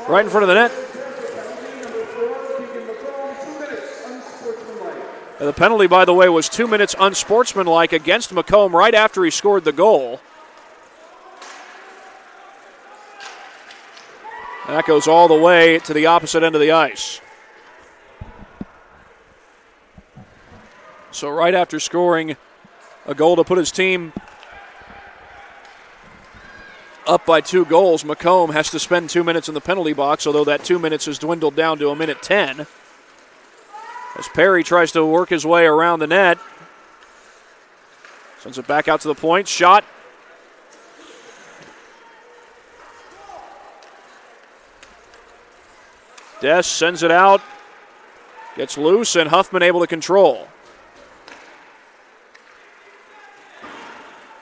Right in front of the net. And the penalty, by the way, was 2 minutes unsportsmanlike against McComb right after he scored the goal. And that goes all the way to the opposite end of the ice. So right after scoring a goal to put his team up by 2 goals, McComb has to spend 2 minutes in the penalty box, although that 2 minutes has dwindled down to 1:10. As Perry tries to work his way around the net. Sends it back out to the point. Shot. Des sends it out. Gets loose, and Huffman able to control.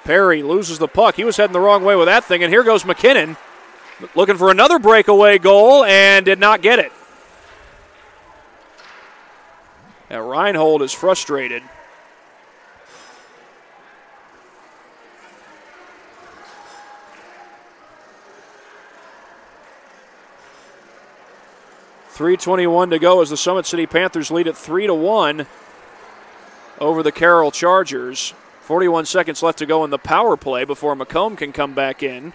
Perry loses the puck. He was heading the wrong way with that thing, and here goes McKinnon looking for another breakaway goal and did not get it. Now Reinhold is frustrated. .321 to go as the Summit City Panthers lead it 3-1 over the Carroll Chargers. 41 seconds left to go in the power play before McComb can come back in.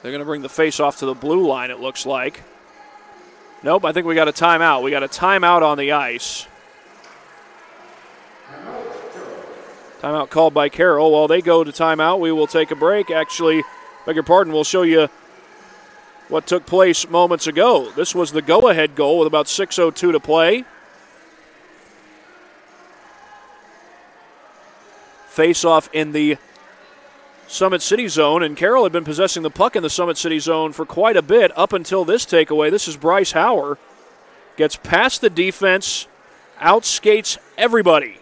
They're going to bring the face-off to the blue line, it looks like. Nope, I think we got a timeout. We got a timeout on the ice. Timeout called by Carroll. While they go to timeout, we will take a break. Actually, beg your pardon, we'll show you what took place moments ago. This was the go-ahead goal with about 6:02 to play. Face-off in the Summit City zone, and Carroll had been possessing the puck in the Summit City zone for quite a bit up until this takeaway. This is Bryce Hauer. Gets past the defense, outskates everybody,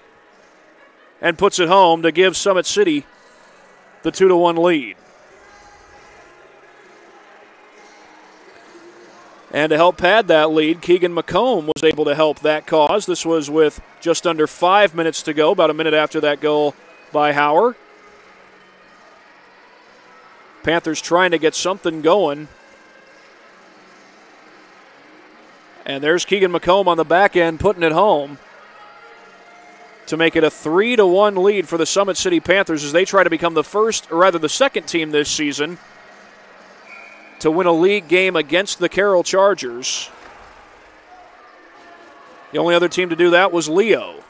and puts it home to give Summit City the 2-1 lead. And to help pad that lead, Keegan McComb was able to help that cause. This was with just under 5 minutes to go, about a minute after that goal by Hauer. Panthers trying to get something going. And there's Keegan McComb on the back end putting it home to make it a 3-1 lead for the Summit City Panthers as they try to become the first, or rather the second team this season to win a league game against the Carroll Chargers. The only other team to do that was Leo.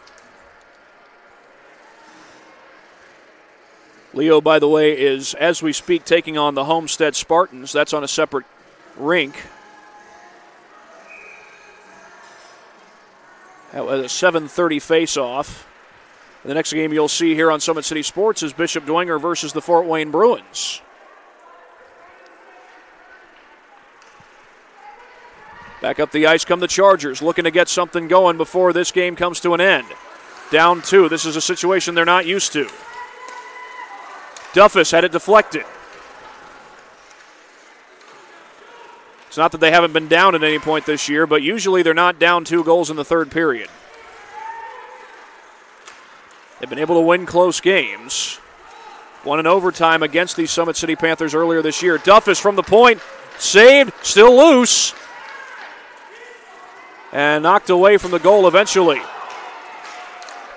Leo, by the way, is, as we speak, taking on the Homestead Spartans. That's on a separate rink. That was a 7:30 face-off. The next game you'll see here on Summit City Sports is Bishop Dwenger versus the Fort Wayne Bruins. Back up the ice come the Chargers, looking to get something going before this game comes to an end. Down 2. This is a situation they're not used to. Duffus had it deflected. It's not that they haven't been down at any point this year, but usually they're not down 2 goals in the third period. They've been able to win close games. Won in overtime against the Summit City Panthers earlier this year. Duffus from the point. Saved. Still loose. And knocked away from the goal eventually.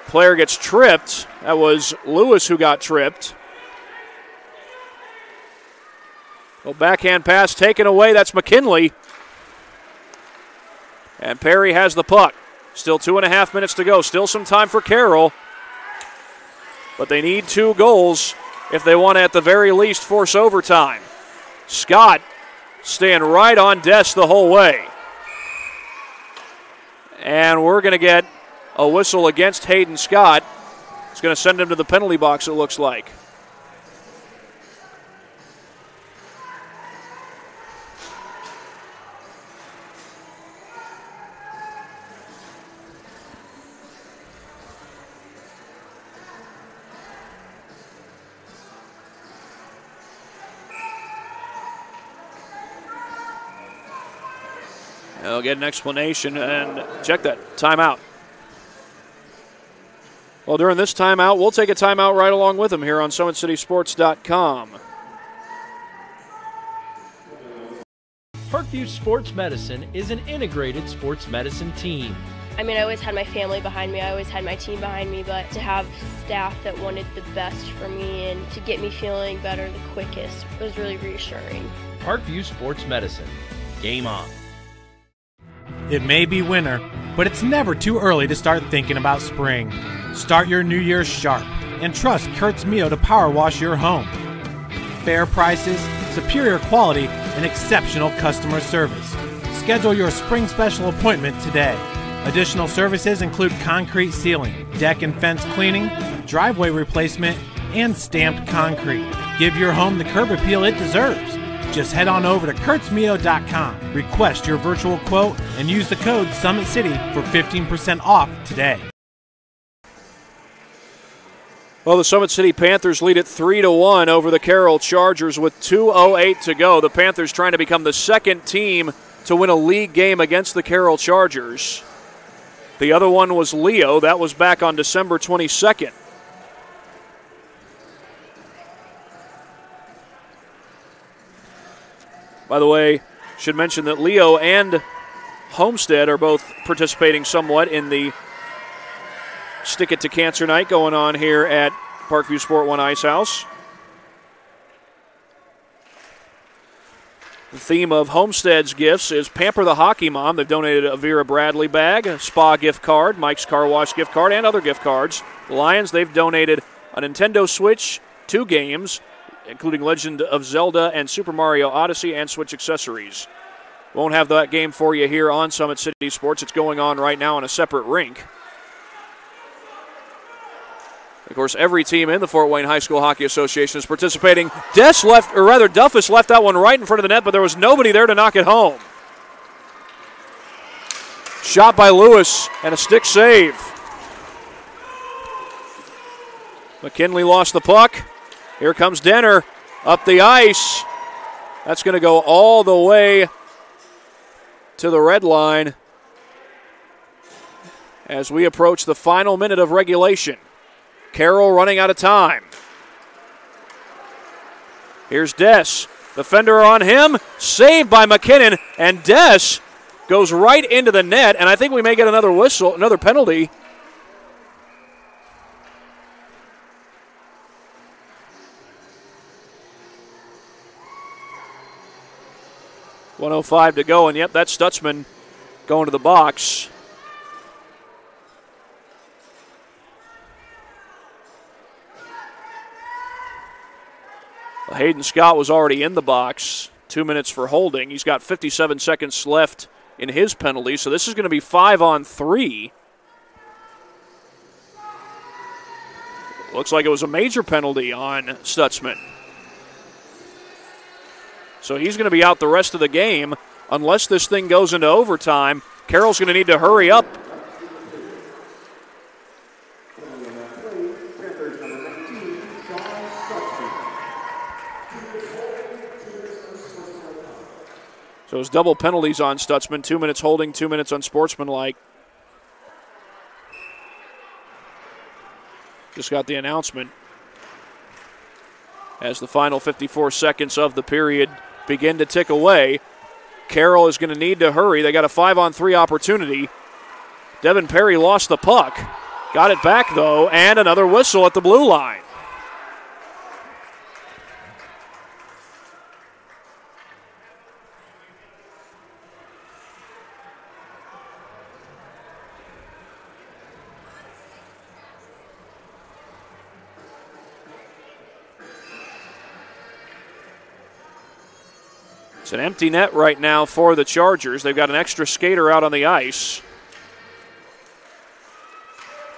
Player gets tripped. That was Lewis who got tripped. Well, backhand pass taken away. That's McKinley. And Perry has the puck. Still 2.5 minutes to go. Still some time for Carroll. But they need 2 goals if they want to, at the very least, force overtime. Scott staying right on Des the whole way. And we're going to get a whistle against Hayden Scott. It's going to send him to the penalty box, it looks like. They'll get an explanation and check that. Timeout. Well, during this timeout, we'll take a timeout right along with them here on SummitCitySports.com. Parkview Sports Medicine is an integrated sports medicine team. I mean, I always had my family behind me, I always had my team behind me, but to have staff that wanted the best for me and to get me feeling better the quickest was really reassuring. Parkview Sports Medicine. Game on. It may be winter, but it's never too early to start thinking about spring. Start your new year sharp and trust Kurt's Mio to power wash your home. Fair prices, superior quality, and exceptional customer service. Schedule your spring special appointment today. Additional services include concrete sealing, deck and fence cleaning, driveway replacement, and stamped concrete. Give your home the curb appeal it deserves. Just head on over to kurtzmio.com, request your virtual quote, and use the code SummitCity for 15% off today. Well, the Summit City Panthers lead it 3-1 over the Carroll Chargers with 2:08 to go. The Panthers trying to become the second team to win a league game against the Carroll Chargers. The other one was Leo. That was back on December 22nd. By the way, should mention that Leo and Homestead are both participating somewhat in the Stick It to Cancer Night going on here at Parkview Sport One Ice House. The theme of Homestead's gifts is Pamper the Hockey Mom. They've donated a Vera Bradley bag, a spa gift card, Mike's Car Wash gift card, and other gift cards. The Lions, they've donated a Nintendo Switch, 2 games, including Legend of Zelda and Super Mario Odyssey, and Switch accessories. Won't have that game for you here on Summit City Sports. It's going on right now on a separate rink. Of course, every team in the Fort Wayne High School Hockey Association is participating. Duffus left that one right in front of the net, but there was nobody there to knock it home. Shot by Lewis and a stick save. McKinley lost the puck. Here comes Denner up the ice. That's going to go all the way to the red line as we approach the final minute of regulation. Carroll running out of time. Here's Des. Defender on him. Saved by McKinnon. And Des goes right into the net. And I think we may get another whistle, another penalty. .105 to go. And yep, that's Stutzman going to the box. Well, Hayden Scott was already in the box. 2 minutes for holding. He's got 57 seconds left in his penalty, so this is going to be 5-on-3. Looks like it was a major penalty on Stutzman. So he's going to be out the rest of the game unless this thing goes into overtime. Carroll's going to need to hurry up. So it's double penalties on Stutzman. 2 minutes holding, 2 minutes unsportsmanlike. Just got the announcement. As the final 54 seconds of the period begin to tick away, Carroll is going to need to hurry. They got a 5-on-3 opportunity. Devin Perry lost the puck. Got it back, though, and another whistle at the blue line. It's an empty net right now for the Chargers. They've got an extra skater out on the ice.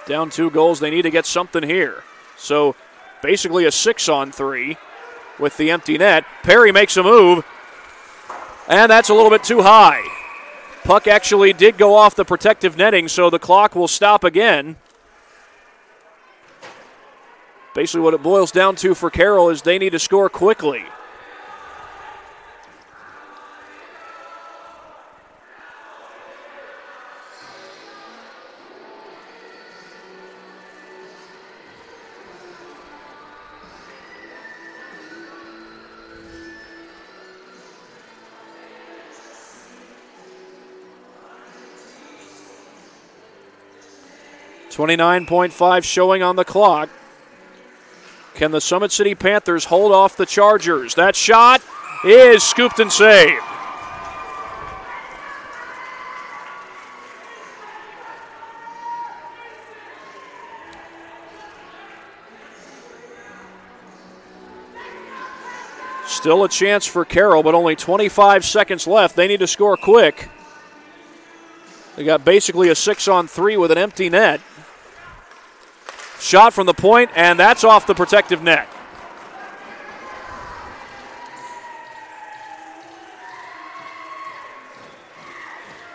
Down 2 goals. They need to get something here. So basically a 6-on-3 with the empty net. Perry makes a move, and that's a little bit too high. Puck actually did go off the protective netting, so the clock will stop again. Basically what it boils down to for Carroll is they need to score quickly. .5 showing on the clock. Can the Summit City Panthers hold off the Chargers? That shot is scooped and saved. Still a chance for Carroll, but only 25 seconds left. They need to score quick. They got basically a 6-on-3 with an empty net. Shot from the point, and that's off the protective net.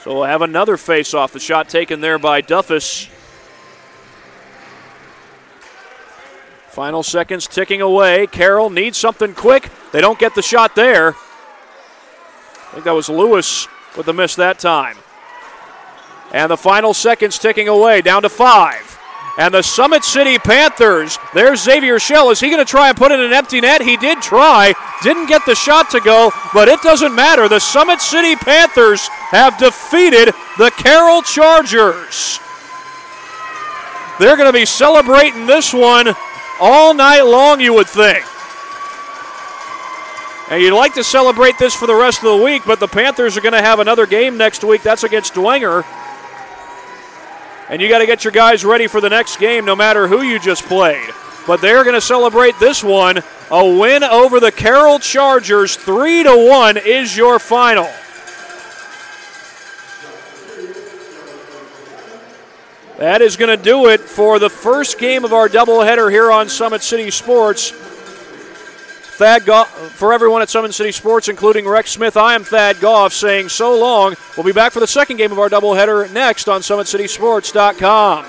So we'll have another face-off. The shot taken there by Duffus. Final seconds ticking away. Carroll needs something quick. They don't get the shot there. I think that was Lewis with the miss that time. And the final seconds ticking away, down to 5. And the Summit City Panthers, there's Xavier Schell. Is he going to try and put it in an empty net? He did try, didn't get the shot to go, but it doesn't matter. The Summit City Panthers have defeated the Carroll Chargers. They're going to be celebrating this one all night long, you would think. And you'd like to celebrate this for the rest of the week, but the Panthers are going to have another game next week. That's against Dwenger. And you got to get your guys ready for the next game no matter who you just played. But they're going to celebrate this one. A win over the Carroll Chargers. 3-1 is your final. That is going to do it for the first game of our doubleheader here on Summit City Sports. For everyone at Summit City Sports, including Rex Smith, I am Thad Goff saying so long. We'll be back for the second game of our doubleheader next on SummitCitySports.com.